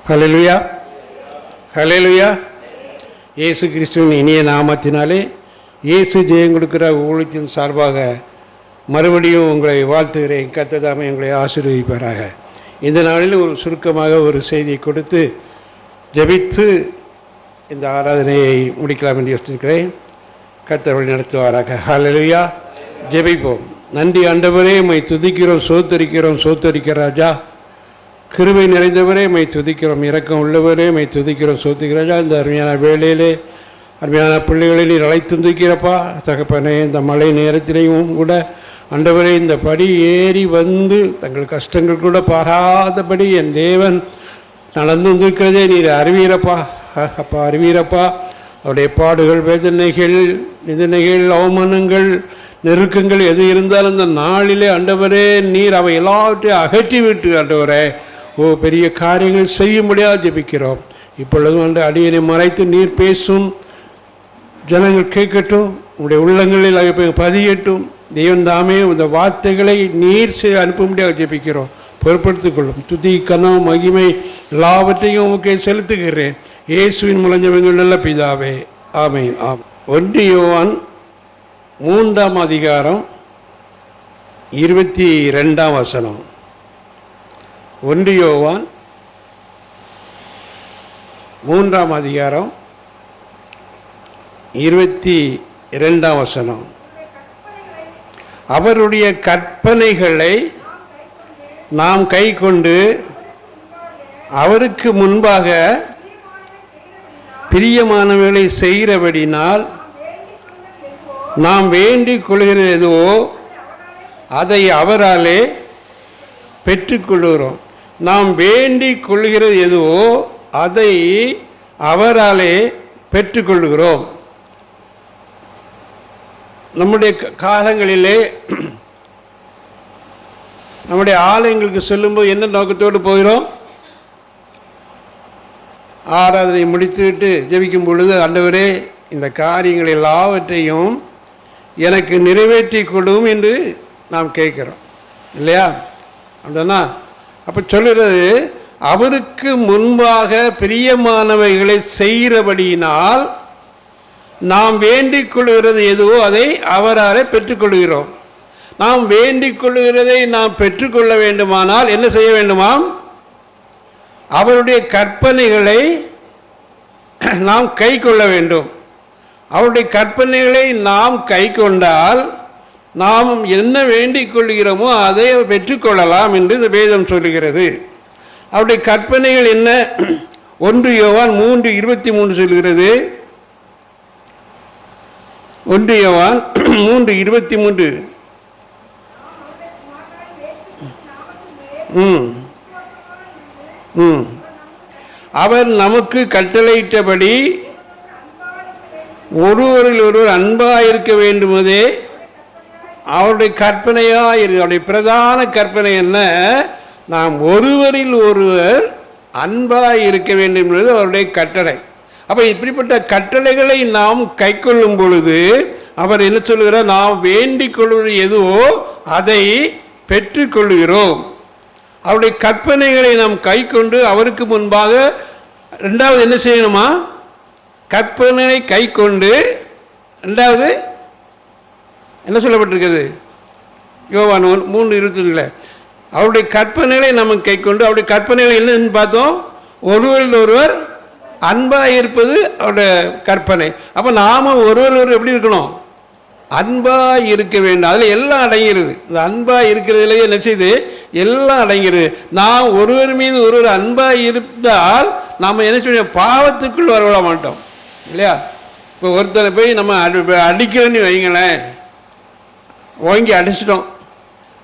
ஹல்லேலூயா, ஹல்லேலூயா. இயேசு கிறிஸ்துவின் இனிய நாமத்தினாலே இயேசு ஜெயம் கொடுக்கிற ஊழியத்தின் சார்பாக மறுபடியும் உங்களை வாழ்த்துகிறேன். கர்த்தர் தாமே உங்களை ஆசீர்வதிப்பாராக. இந்த நாளில் ஒரு சுருக்கமாக ஒரு செய்தியை கொடுத்து ஜெபித்து இந்த ஆராதனையை முடிக்கலாம் என்று யோசித்திருக்கிறேன். கர்த்தர் வழி நடத்துவாராக. ஹல்லேலூயா. ஜெபிப்போம். நன்றி ஆண்டவரே, உம்மை துதிக்கிறோம், சோத்தரிக்கிற ராஜா. கிருபை நிறைந்தவரே, உம்மை துதிக்கிறோம். இரக்கம் உள்ளவரே, உம்மை துதிக்கிறோம், சோத்திக்கிற ராஜா. இந்த அருமையான வேளையிலே அருமையான பிள்ளைகளை நீர் அழைத்து துதிக்கிறப்பா தகப்பனே. இந்த மழை நேரத்திலேயும் கூட ஆண்டவரே, இந்த படி ஏறி வந்து தங்கள் கஷ்டங்கள் கூட பாராதபடி என் தேவன் நடந்து வந்திருக்கிறதே நீர் அறிவீரப்பா. அப்பா அறிவீரப்பா. அவருடைய பாடுகள், வேதனைகள், நிதனைகள், அவமானங்கள், நெருக்கங்கள் எது இருந்தாலும் இந்த நாளிலே ஆண்டவரே நீர் அவை எல்லாவற்றையும் அகற்றி விட்டு ஆண்டவரே பெரிய காரியங்கள் செய்ய முடியாது ஜெபிக்கிறோம். இப்பொழுதும் அந்த அடியனை மறைத்து நீர் பேசும், ஜனங்கள் கேட்கட்டும், உங்களுடைய உள்ளங்களில் பதியட்டும். தெய்வம் தாமே இந்த வார்த்தைகளை நீர் அனுப்ப முடியாது ஜெபிக்கிறோம். பொறுப்படுத்திக் கொள்ளும். துதி, கனம், மகிமை எல்லாவற்றையும் உமக்கு செலுத்துகிறேன். இயேசுவின் மூலஞ்சவங்கள் நல்ல பிதாவே, ஆமென். 1 யோவான் 3ஆம் அதிகாரம் 22ஆம் வசனம். 1 யோவான் 3ஆம் அதிகாரம் 22ஆம் வசனம். அவருடைய கற்பனைகளை நாம் கைக்கொண்டு அவருக்கு முன்பாக பிரியமானவர்களை செய்கிறபடினால் நாம் வேண்டிக் கொள்கிறது எதுவோ அதை அவராலே பெற்றுக்கொள்கிறோம். நாம் வேண்டிக் கொள்கிறது எதுவோ அதை அவராலே பெற்றுக்கொள்கிறோம். நம்முடைய காலங்களிலே நம்முடைய ஆலயங்களுக்கு செல்லும்போது என்ன நோக்கத்தோடு போகிறோம்? ஆராதனை முடித்துவிட்டு ஜெபிக்கும் பொழுது, ஆண்டவரே இந்த காரியங்கள் எல்லாவற்றையும் எனக்கு நிறைவேற்றி கொள்ளும் என்று நாம் கேட்குறோம் இல்லையா? அப்படின்னா அப்போ சொல்லுறது, அவருக்கு முன்பாக பிரியமானவைகளை செய்கிறபடியினால் நாம் வேண்டிக் கொள்கிறது எதுவோ அதை அவராலே பெற்றுக்கொள்கிறோம். நாம் வேண்டிக் கொள்கிறதை நாம் பெற்றுக்கொள்ள வேண்டுமானால் என்ன செய்ய வேண்டுமாம்? அவருடைய கற்பனைகளை நாம் கை கொள்ள வேண்டும். அவருடைய கற்பனைகளை நாம் கை கொண்டால் நாம் என்ன வேண்டிக் கொள்கிறோமோ அதை பெற்றுக்கொள்ளலாம் என்று இந்த வேதம் சொல்லுகிறது. அவருடைய கற்பனைகள் என்ன? 1 யோவான் 3:23 சொல்கிறது. 1 யோவான் 3:23. அவர் நமக்கு கட்டளையிட்டபடி ஒருவரில் ஒருவர் அன்பாயிருக்க வேண்டுமதே அவருடைய கற்பனையாக இருக்கு. அவருடைய பிரதான கற்பனை என்ன? நாம் ஒருவரில் ஒருவர் அன்பாய் இருக்க வேண்டும் என்பது அவருடைய கட்டளை. அப்போ இப்படிப்பட்ட கட்டளைகளை நாம் கை கொள்ளும் பொழுது அவர் என்ன சொல்லுகிறார்? நாம் வேண்டிக் கொள்வது எதுவோ அதை பெற்றுக்கொள்கிறோம். அவருடைய கற்பனைகளை நாம் கை கொண்டு அவருக்கு முன்பாக ரெண்டாவது என்ன செய்யணுமா? கற்பனை கை கொண்டு ரெண்டாவது என்ன சொல்லப்பட்டிருக்கிறது? யோவான் 3:22. அவருடைய கற்பனைகளை நம்ம கை கொண்டு, அவருடைய கற்பனைகள் என்னன்னு பார்த்தோம்? ஒருவரில் ஒருவர் அன்பாக இருப்பது அவருடைய கற்பனை. அப்போ நாம் ஒருவர் எப்படி இருக்கணும்? அன்பாக இருக்க வேண்டும். அதில் எல்லாம் அடங்கிறது. இந்த அன்பாக இருக்கிறதுலேயே என்ன செய்யுது? எல்லாம் அடங்கிறது. நாம் ஒருவர் மீது ஒருவர் அன்பாக இருந்தால் நாம் என்ன செய்ய? பாவத்துக்குள் வரவிட மாட்டோம் இல்லையா? இப்போ ஒருத்தரை போய் நம்ம அடிக்கிறோன்னு வைங்களேன், ஓங்கி அடிச்சிட்டோம்.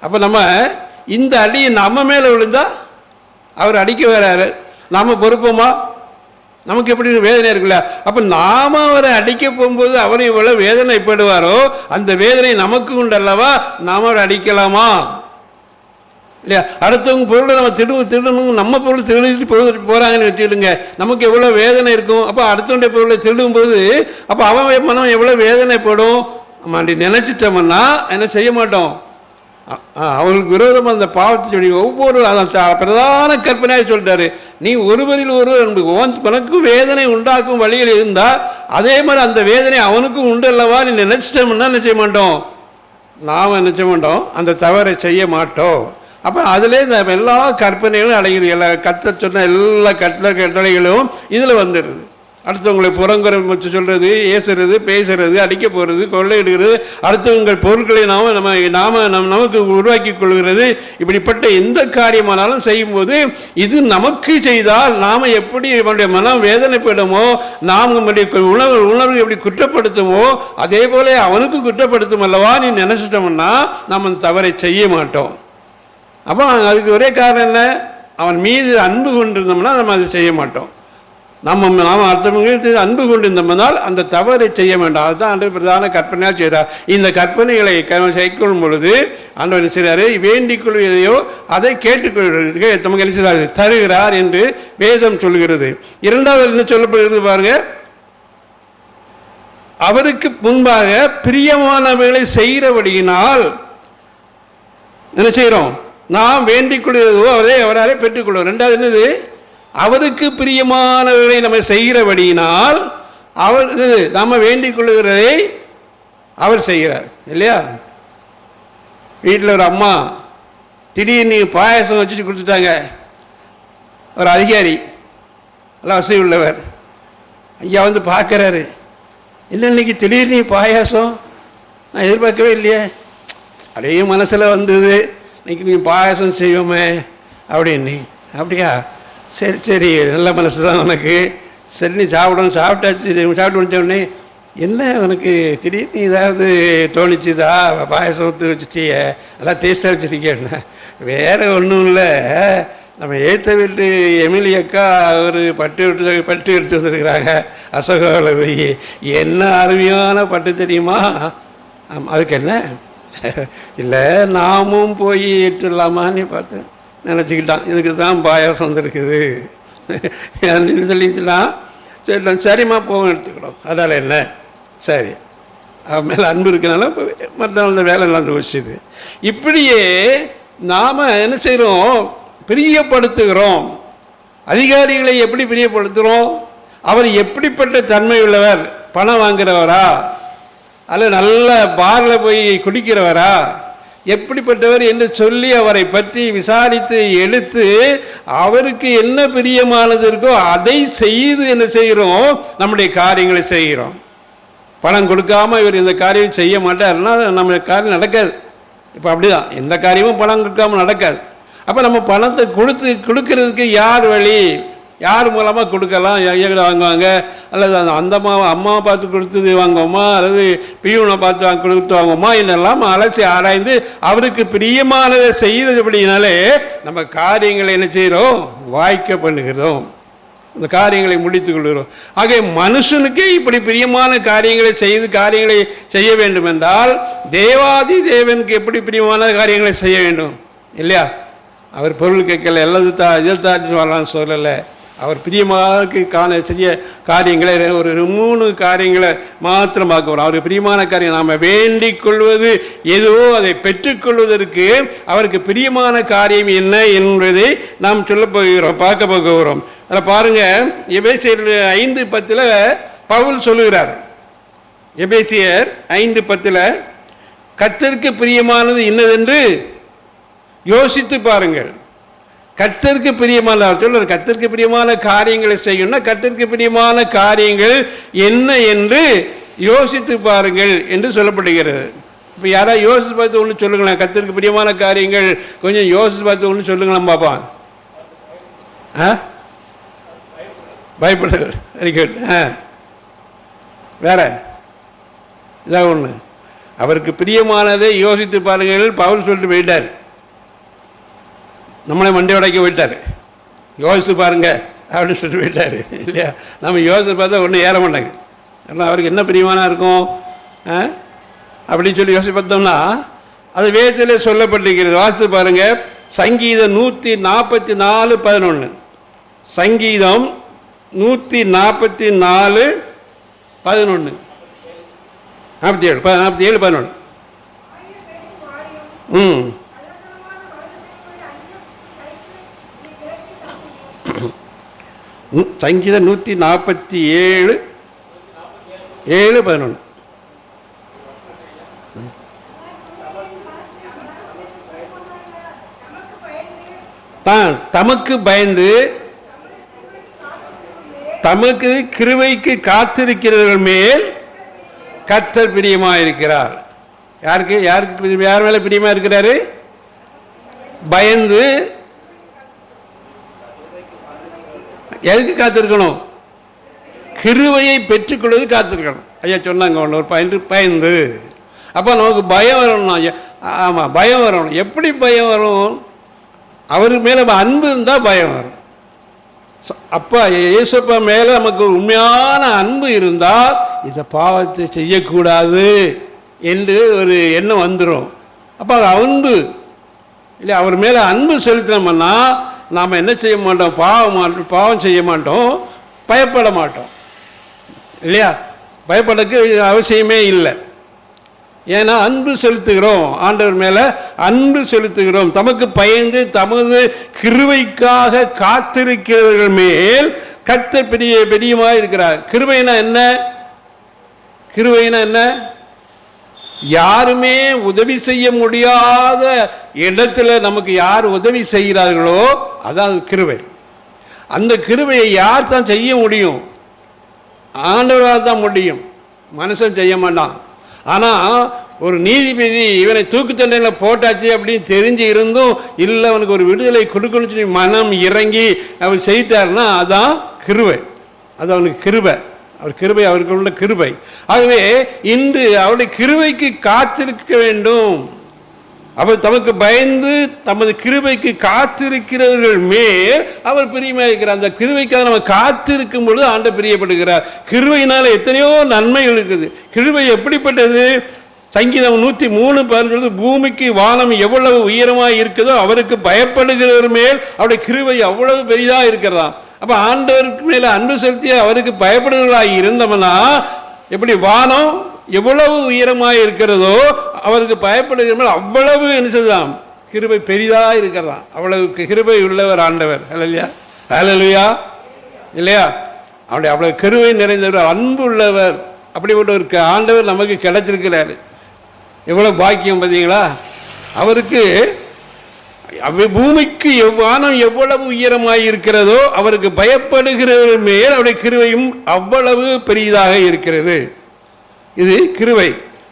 அப்போ நம்ம இந்த அடியை நம்ம மேலே விழுந்தால் அவர் அடிக்க வராரு, நாம் பொறுப்போமா? நமக்கு எப்படி வேதனை இருக்குல்ல? அப்போ நாம் அவரை அடிக்க போகும்போது அவர் எவ்வளோ வேதனைப்படுவாரோ அந்த வேதனை நமக்கு உண்டல்லவா? நாம் அவரை அடிக்கலாமா இல்லையா? அடுத்தவங்க பொருளை நம்ம திருடணும், நம்ம பொருள் திருடிட்டு போகிறாங்கன்னு வச்சுக்கிடுங்க, நமக்கு எவ்வளோ வேதனை இருக்கும். அப்போ அடுத்தவனுடைய பொருளை திருடும்போது அப்போ அவன் மனம் எவ்வளோ வேதனைப்படும். நம்ம அப்படி நினச்சிட்டோம்னா என்ன செய்ய மாட்டோம்? அவங்களுக்கு விரோதமாக அந்த பாவத்தை சொல்லி ஒவ்வொரு பிரதான கற்பனையாக சொல்லிட்டாரு, நீ ஒருவரில் ஒருவர் அன்பு, உனக்கும் வேதனை உண்டாக்கும் வழியில் இருந்தால் அதே மாதிரி அந்த வேதனை அவனுக்கும் உண்டு அல்லவா, நீ நினைச்சிட்டோம்னா என்ன செய்ய மாட்டோம், நாம் என்ன செய்ய மாட்டோம், அந்த தவறை செய்ய மாட்டோம். அப்போ அதிலே இந்த எல்லா கற்பனைகளும் அடங்கிது. எல்லா சொன்ன எல்லா கட்டளைகளும் இதில் வந்துடுது. அடுத்தவங்களை புறங்குறம் வச்சு சொல்கிறது, ஏசுறது, பேசுறது, அடிக்க போகிறது, கொள்ளையிடுகிறது, அடுத்தவங்கள் பொருட்களை நமக்கு உருவாக்கி கொள்கிறது, இப்படிப்பட்ட எந்த காரியமானாலும் செய்யும்போது இது நமக்கு செய்தால் நாம் எப்படி நம்முடைய மனம் வேதனைப்படுமோ, நாம் நம்முடைய உணர்வு எப்படி குற்றப்படுத்துமோ அதே போல அவனுக்கும் குற்றப்படுத்தும் அல்லவா, நீ நினைச்சிட்டோம்னா நம்ம அந்த தவறை செய்ய மாட்டோம். அப்போ அதுக்கு ஒரே காரணம் என்ன, அவன் மீது அன்பு கொண்டிருந்தோம்னா நம்ம அதை செய்ய மாட்டோம். நாம் அடுத்தவங்களுக்கு அன்பு கொண்டிருந்தோம்னால் அந்த தவறை செய்ய வேண்டாம். அதுதான் ஆண்டவர் பிரதான கற்பனையாக செய்கிறார். இந்த கற்பனைகளை செய்யக்கொள்ளும் பொழுது ஆண்டவர் என்ன செய்கிறார், வேண்டிக் கொள்வதையோ அதை கேட்டுக்கொள்வதற்கு நமக்கு என்ன செய்கிறார், தருகிறார் என்று வேதம் சொல்கிறது. இரண்டாவது என்ன சொல்லப்படுகிறது பாருங்க, அவருக்கு முன்பாக பிரியமானவர்களை செய்கிறபடியினால் என்ன செய்கிறோம், நாம் வேண்டிக் கொள்வதோ அவராலே பெற்றுக்கொள்வோம். ரெண்டாவது என்னது, அவருக்கு பிரியமானவர்களை நம்ம செய்கிறபடியினால் அவர் நம்ம வேண்டிக் கொள்ளுகிறதை அவர் செய்கிறார் இல்லையா. வீட்டில் ஒரு அம்மா திடீர்னு பாயசம் வச்சு கொடுத்துட்டாங்க. ஒரு அதிகாரி நல்லா வசதி உள்ளவர் ஐயா வந்து பார்க்குறாரு, இல்லை இன்னைக்கு திடீர்னு பாயாசம் நான் எதிர்பார்க்கவே இல்லையே, அப்படியே மனசில் வந்தது, இன்னைக்கு நீ பாயாசம் செய்வோமே அப்படின்னு. அப்படியா, சரி சரி, நல்ல மனசு தான் உனக்கு, சரி நீ சாப்பிட்டு வந்துட்டோடனே என்ன உனக்கு திடீர்னு ஏதாவது தோணிச்சுதா, பாயசம் ஊற்றி வச்சுட்டிய, நல்லா டேஸ்ட்டாக வச்சுருக்கேன்னா. வேறு ஒன்றும் இல்லை, நம்ம ஏற்ற வீட்டு எமிலி அக்கா ஒரு பட்டு எடுத்து வந்துருக்குறாங்க அசோகாவில் போய். என்ன அருமையான பட்டு தெரியுமா, அதுக்கு என்ன இல்லை நாமும் போய் ஏற்றுலாமான்னு பார்த்தேன், நினச்சிக்கிட்டான். இதுக்கு தான் பாயாசம் வந்துருக்குது சொல்லிக்கலாம். சரி சரிம்மா போக எடுத்துக்கிறோம், அதனால் என்ன, சரி அவன் மேலே அன்பு இருக்கனால மற்ற அந்த வேலை நடந்து வச்சுது. இப்படியே நாம் என்ன செய்கிறோம், பிரியப்படுத்துகிறோம். அதிகாரிகளை எப்படி பிரியப்படுத்துகிறோம், அவர் எப்படிப்பட்ட தன்மை உள்ளவர், பணம் வாங்குகிறவரா அல்ல நல்ல பாரில் போய் குடிக்கிறவரா, எப்படிப்பட்டவர் என்று சொல்லி அவரை பற்றி விசாரித்து எடுத்து அவருக்கு என்ன பிரியமானது இருக்கோ அதை செய்து என்ன செய்கிறோம், நம்முடைய காரியங்களை செய்கிறோம். பணம் கொடுக்காமல் இவர் இந்த காரியம் செய்ய மாட்டார்னா நம்ம காரியம் நடக்காது. இப்போ அப்படிதான், எந்த காரியமும் பணம் கொடுக்காமல் நடக்காது. அப்போ நம்ம பணத்தை கொடுக்கறதுக்கு யார் வழி, யார் மூலமாக கொடுக்கலாம், வாங்குவாங்க, அல்லது அந்த அம்மாவை பார்த்து கொடுத்து வாங்குவோமா, அல்லது பியூனை பார்த்து கொடுத்து வாங்குவோமா, என்னெல்லாம் அலசி ஆராய்ந்து அவருக்கு பிரியமானதை செய்தபடினாலே நம்ம காரியங்களை என்ன செய்கிறோம், வாய்க்க பண்ணுகிறோம், இந்த காரியங்களை முடித்துக் கொள்கிறோம். ஆகவே மனுஷனுக்கே இப்படி பிரியமான காரியங்களை செய்ய வேண்டும் என்றால் தேவாதி தேவனுக்கு எப்படி பிரியமான காரியங்களை செய்ய வேண்டும் இல்லையா. அவர் பொருள் கேட்கல, எல்லாத்தையும் வரலான்னு சொல்லலை. அவர் பிரியமாக செய்ய காரியங்களை ஒரு 3 காரியங்களை மாத்திரம் பார்க்க வரும். அவருக்கு பிரியமான காரியம் நாம் வேண்டிக் கொள்வது எதுவோ அதை பெற்றுக்கொள்வதற்கு அவருக்கு பிரியமான காரியம் என்ன என்பதை நாம் பார்க்க போகிறோம். அதில் பாருங்கள், எபேசியர் 5:10 பவுல் சொல்லுகிறார். எபேசியர் 5:10 கர்த்தருக்கு பிரியமானது இன்னதென்று யோசித்து பாருங்கள். கர்த்தருக்கு பிரியமான சொல்றார், கர்த்தருக்கு பிரியமான காரியங்களை செய்யணும்னா கர்த்தருக்கு பிரியமான காரியங்கள் என்ன என்று யோசித்து பாருங்கள் என்று சொல்லப்படுகிறது. இப்போ யாராவது யோசித்து பார்த்து ஒன்று சொல்லுங்களேன், கர்த்தருக்கு பிரியமான காரியங்கள் கொஞ்சம் யோசித்து பார்த்து ஒன்று சொல்லுங்களேன் பாப்பான். பயப்படுங்கள், வெரி குட். வேற இதாக ஒன்று, அவருக்கு பிரியமானதை யோசித்து பாருங்கள் பவுல் சொல்லிட்டு போயிட்டார். நம்மளே மண்டை உடைக்க போயிட்டார், யோசித்து பாருங்க அப்படின்னு சொல்லிட்டு போயிட்டார் இல்லையா. நம்ம யோசித்து பார்த்தா ஒன்றும் ஏற மாட்டாங்க. ஏன்னா அவருக்கு என்ன பிரியமானா இருக்கும் அப்படின்னு சொல்லி யோசித்து பார்த்தோம்னா அது வேதத்திலே சொல்லப்பட்டிருக்கிறது. வாசித்து பாருங்க, சங்கீதம் 144:11. சங்கீதம் 144:11 47 11. சங்கீதம் 147:7-11. தமக்கு பயந்து தமக்கு கிருபைக்கு காத்திருக்கிறவர்கள் மேல் கர்த்தர் பிரியமாயிருக்கிறார். யாருக்கு யார் மேல பிரியமா இருக்கிறாரு? பயந்து. எதுக்கு காத்திருக்கணும்? கிருபையை பெற்றுக்கொள்வது காத்திருக்கணும். ஐயா சொன்னாங்க ஒன்று, ஒரு பயந்து. அப்போ நமக்கு பயம் வரணும். ஆமாம், பயம் வரணும். எப்படி பயம் வரும்? அவருக்கு மேலே அன்பு இருந்தால் பயம் வரும். அப்பா இயேசுப்பா மேலே நமக்கு உண்மையான அன்பு இருந்தால் இந்த பாவத்தை செய்யக்கூடாது என்று ஒரு எண்ணம் வந்துடும். அப்போ அன்பு இல்லை, அவர் மேலே அன்பு செலுத்தினோம்னா நாம் என்ன செய்ய மாட்டோம்? பாவம் செய்ய மாட்டோம், பயப்பட மாட்டோம். இல்லையா? பயப்படக்கு அவசியமே இல்லை. ஏன்னா அன்பு செலுத்துகிறோம், ஆண்டவர் மேலே அன்பு செலுத்துகிறோம். தமக்கு பயந்து தமது கிருபைக்காக காத்திருக்கிறவர்கள் மேல் கர்த்தர் பெரியமாக இருக்கிறார். கிருபைனா என்ன? கிருபைனா என்ன? யாருமே உதவி செய்ய முடியாத இடத்துல நமக்கு யார் உதவி செய்கிறார்களோ அதான் கிருபை. அந்த கிருபையை யார் தான் செய்ய முடியும்? ஆண்டவரால் தான் முடியும், மனுஷன் செய்ய மாட்டான். ஆனால் ஒரு நீதிபதி இவனை தூக்கு தண்டனையில் போட்டாச்சு அப்படின்னு தெரிஞ்சு இருந்தும் இல்லை அவனுக்கு ஒரு விடுதலை கொடுக்கணும்னு சொல்லி மனம் இறங்கி அவர் செய்தார்னா அதான் கிருபை. அது அவனுக்கு கிருபை. அவர் கிருபை, அவருக்கு உள்ள கிருபை. ஆகவே இன்று அவருடைய கிருபைக்கு காத்திருக்க வேண்டும். அவர் தமக்கு பயந்து தமது கிருபைக்கு காத்திருக்கிறவர்கள் மேல் அவர் பிரியமாக இருக்கிறார். அந்த கிருபைக்காக நம்ம காத்திருக்கும் பொழுது ஆண்டவர் பிரியப்படுகிறார். கிருபையினால எத்தனையோ நன்மைகள் இருக்குது. கிருபை எப்படிப்பட்டது? சங்கீதம் 103:11 பூமிக்கு வானம் எவ்வளவு உயரமாக இருக்குதோ அவருக்கு பயப்படுகிறவர் மேல் அவருடைய கிருபை அவ்வளவு பெரிதாக இருக்கிறதா. அப்ப ஆண்டவருக்கு மேல அன்பு செலுத்தி அவருக்கு பயப்படுகிறவர்களாக இருந்தோம்னா எப்படி வானம் எவ்வளவு உயரமாக இருக்கிறதோ அவருக்கு பயப்படுகிற அவ்வளவு என்ன செய்தான் கிருபை பெரிதாக இருக்கிறதா. அவ்வளவு கிருபை உள்ளவர் ஆண்டவர். ஹல்லேலூயா, ஹல்லேலூயா. இல்லையா? அவருடைய அவ்வளவு கிருபை நிறைந்தவர், அன்பு உள்ளவர். அப்படிப்பட்ட ஒரு ஆண்டவர் நமக்கு கிடைச்சிருக்கிறாரு. எவ்வளவு பாக்கியம் பார்த்தீங்களா? அவருக்கு பூமிக்கு வானம் எவ்வளவு உயரமாக இருக்கிறதோ அவருக்கு பயப்படுகிறவர் மேல் அவருடைய கிருபையும் அவ்வளவு பெரியதாக இருக்கிறது. இது கிருபை.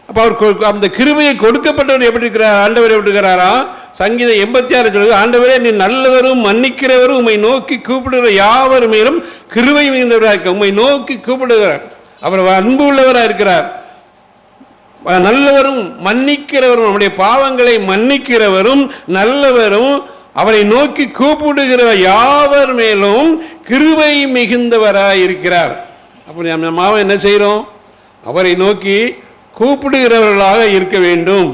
அப்போ அவர் அந்த கிருபையை கொடுக்கப்பட்டவர் எப்படி இருக்கிறார்? ஆண்டவர் எப்படி இருக்கிறாரா? சங்கீதம் 86 சொல்லுது, ஆண்டவரே நீ நல்லவரும் மன்னிக்கிறவரும் உம்மை நோக்கி கூப்பிடுகிற யாவர் மேலும் கிருபை மிகுந்தவராக இருக்க. உம்மை நோக்கி கூப்பிடுகிறார். அவர் அன்பு உள்ளவராக இருக்கிறார். நல்லவரும் மன்னிக்கிறவரும், நம்முடைய பாவங்களை மன்னிக்கிறவரும் நல்லவரும், அவரை நோக்கி கூப்பிடுகிற யாவர் மேலும் கிருபை மிகுந்தவராக இருக்கிறார். அப்படி நம்ம என்ன செய்கிறோம்? அவரை நோக்கி கூப்பிடுகிறவர்களாக இருக்க வேண்டும்.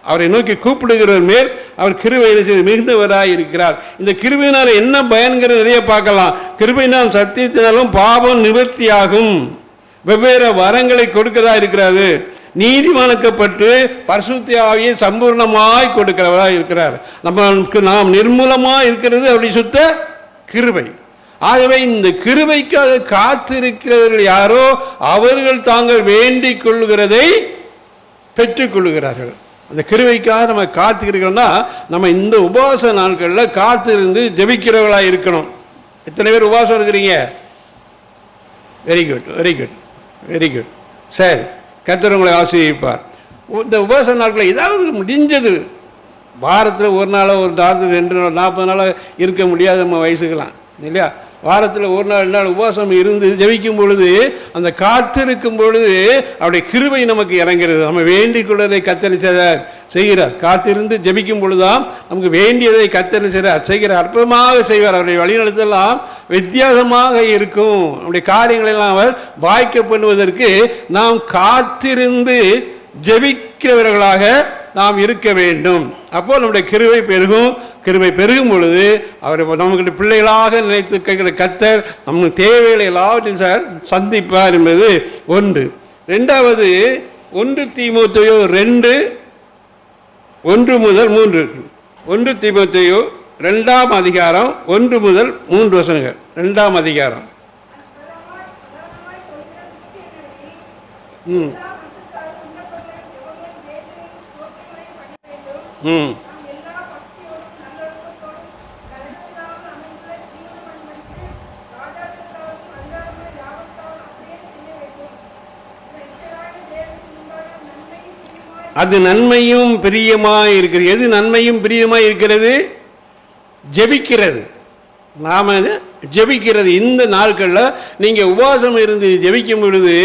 அவரை நோக்கி கூப்பிடுகிறவர் மேல் அவர் கிருபை மிகுந்தவராக இருக்கிறார். இந்த கிருபையினால் என்ன பயன்கிறது நிறைய பார்க்கலாம். கிருபையினால் சத்தியத்தினாலும் பாவம் நிவர்த்தியாகும். வெவ்வேறு வரங்களை கொடுக்கிறதா இருக்கிறாரு. நீதிமானாக்கப்பட்டு பரிசுத்த ஆவியை சம்பூர்ணமாய் கொடுக்கிறவராக இருக்கிறார். நாம் நிர்மூலமாக இருக்கிறது அப்படி சுத்த கிருபை. ஆகவே இந்த கிருபைக்காக காத்திருக்கிறவர்கள் யாரோ அவர்கள் தாங்கள் வேண்டிக் கொள்ளுகிறதை பெற்றுக் கொள்ளுகிறார்கள். அந்த கிருபைக்காக நம்ம காத்துக்கிறோம்னா நம்ம இந்த உபவாச நாட்களில் காத்திருந்து ஜெபிக்கிறவர்களாக இருக்கணும். எத்தனை பேர் உபவாசம் இருக்கிறீங்க? Very good, very good, very good. சரி, கர்த்தர் உங்களை ஆசீர்வதிப்பார். இந்த உபவாச நாட்களில் ஏதாவது முடிஞ்சது, வாரத்தில் ஒரு நாளோ ஒரு நாள் 2 நாள் 40 நாளாக இருக்க முடியாது நம்ம வயசுக்கலாம் இல்லையா? வாரத்தில் ஒரு நாள் 2 நாள் உபவாசம் இருந்து ஜெபிக்கும் பொழுது, அந்த காத்திருக்கும் பொழுது அவருடைய கிருபை நமக்கு இறங்கிறது. நம்ம வேண்டிக் கொள்வதை கர்த்தர் செய்கிறார். காத்திருந்து ஜெபிக்கும் பொழுதுதான் நமக்கு வேண்டியதை கர்த்தர் செய்கிறார். அற்புதமாக செய்வார். அவருடைய வழிநடத்தெல்லாம் வித்தியாசமாக இருக்கும். நம்முடைய காரியங்களெல்லாம் அவர் வாய்க்க பண்ணுவதற்கு நாம் காத்திருந்து ஜெபிக்கிறவர்களாக நாம் இருக்க வேண்டும். அப்போ நம்முடைய கிருபை பெருகும். கிருபை பெருகும் பொழுது அவர் நமக்கு பிள்ளைகளாக நினைத்து கேட்கிற கர்த்தர் நம்ம தேவைகளை எல்லாவற்றையும் சந்திப்பார் என்பது ஒன்று. 2வது 1 தீமோத்தேயு 2 1 முதல் 3 இருக்கு. 1 தீமோத்தேயு 2ஆம் அதிகாரம் 1 முதல் 3 வசனங்கள். 2ஆம் அதிகாரம். அது நன்மையும் பிரியமாய் இருக்கிறது. எது நன்மையும் பிரியமாய் இருக்கிறது? ஜெபிக்கிறது. நாம் ஜெபிக்கிறது. இந்த நாட்களில் நீங்கள் உபவாசம் இருந்து ஜெபிக்கும் பொழுது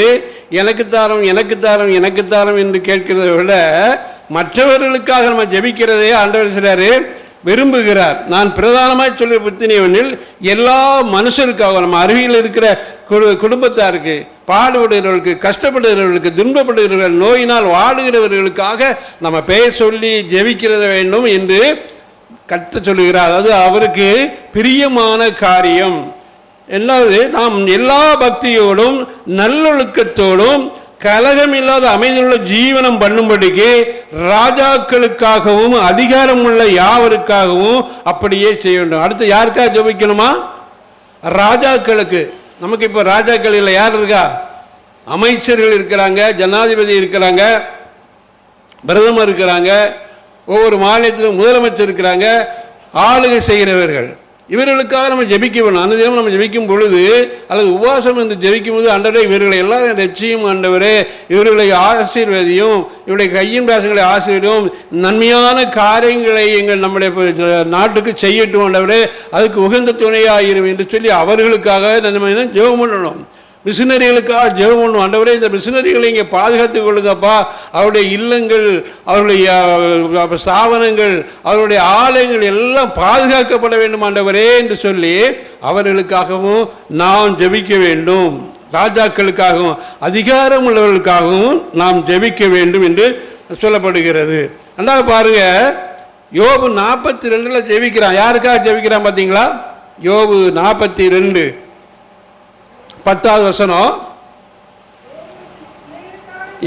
எனக்கு தாரம் எனக்கு தாரம் எனக்கு தாரம் என்று கேட்கிறத விட மற்றவர்களுக்காக நம்ம ஜெபிக்கிறதே ஆண்டவர் சொல்றாரு விரும்புகிறார். நான் பிரதானமாக சொல்ல புத்தினியவனில் எல்லா மனுஷருக்காக நம்ம அருகில் இருக்கிற குடும்பத்தாருக்கு, பாடுபடுகிறவர்களுக்கு, கஷ்டப்படுகிறவர்களுக்கு, துன்பப்படுகிறவர்கள், நோயினால் வாடுகிறவர்களுக்காக நம்ம பெயர் சொல்லி ஜெபிக்கிறது வேண்டும் என்று கற்று சொல்லுகிறார். அதாவது அவருக்கு பிரியமான காரியம். எல்லாவது நாம் எல்லா பக்தியோடும் நல்லொழுக்கத்தோடும் கலகமில்லாத அமைதியுள்ள ஜீவனம் பண்ணும்படிக்கு ராஜாக்களுக்காகவும் அதிகாரம் உள்ள யாவருக்காகவும் அப்படியே செய்ய வேண்டும். அடுத்து யாருக்காக ஜெபிக்கணுமா? ராஜாக்களுக்கு. நமக்கு இப்போ ராஜாக்கள் இல்லை, யார் இருக்கா? அமைச்சர்கள் இருக்கிறாங்க, ஜனாதிபதி இருக்கிறாங்க, பிரதமர் இருக்கிறாங்க, ஒவ்வொரு மாநிலத்திலும் முதலமைச்சர் இருக்கிறாங்க, ஆளுகை செய்கிறவர்கள். இவர்களுக்காக நம்ம ஜெபிக்க வேணும். அந்த தினம் நம்ம ஜெபிக்கும் பொழுது அல்லது உபவாசம் என்று ஜெபிக்கும் போது ஆண்டவரே இவர்களை எல்லாம் ரட்சியும், ஆண்டவரே இவர்களை ஆசீர்வதியும், இவருடைய கையின் பாசங்களை ஆசீர்வதியும், நன்மையான காரியங்களை எங்கள் நம்முடைய நாட்டுக்கு செய்யட்டும் ஆண்டவரே, அதுக்கு உகந்த துணையாயிரும் என்று சொல்லி அவர்களுக்காக நம்ம ஜெபம் பண்ணணும். மிஷினரிகளுக்காக ஜெபம் பண்ணும். ஆண்டவரே இந்த மிஷினரிகளை இங்கே பாதுகாத்துக் கொள்ளுங்கப்பா, அவருடைய இல்லங்கள், அவருடைய ஸ்தாபனங்கள், அவருடைய ஆலயங்கள் எல்லாம் பாதுகாக்கப்பட வேண்டும் ஆண்டவரே என்று சொல்லி அவர்களுக்காகவும் நாம் ஜெபிக்க வேண்டும். ராஜாக்களுக்காகவும் அதிகாரம் உள்ளவர்களுக்காகவும் நாம் ஜெபிக்க வேண்டும் என்று சொல்லப்படுகிறது. ரெண்டாவது பாருங்க, யோபு 42 ஜெபிக்கிறான். யாருக்காக ஜெபிக்கிறான் பார்த்தீங்களா? யோபு 42 10வது வசனம்.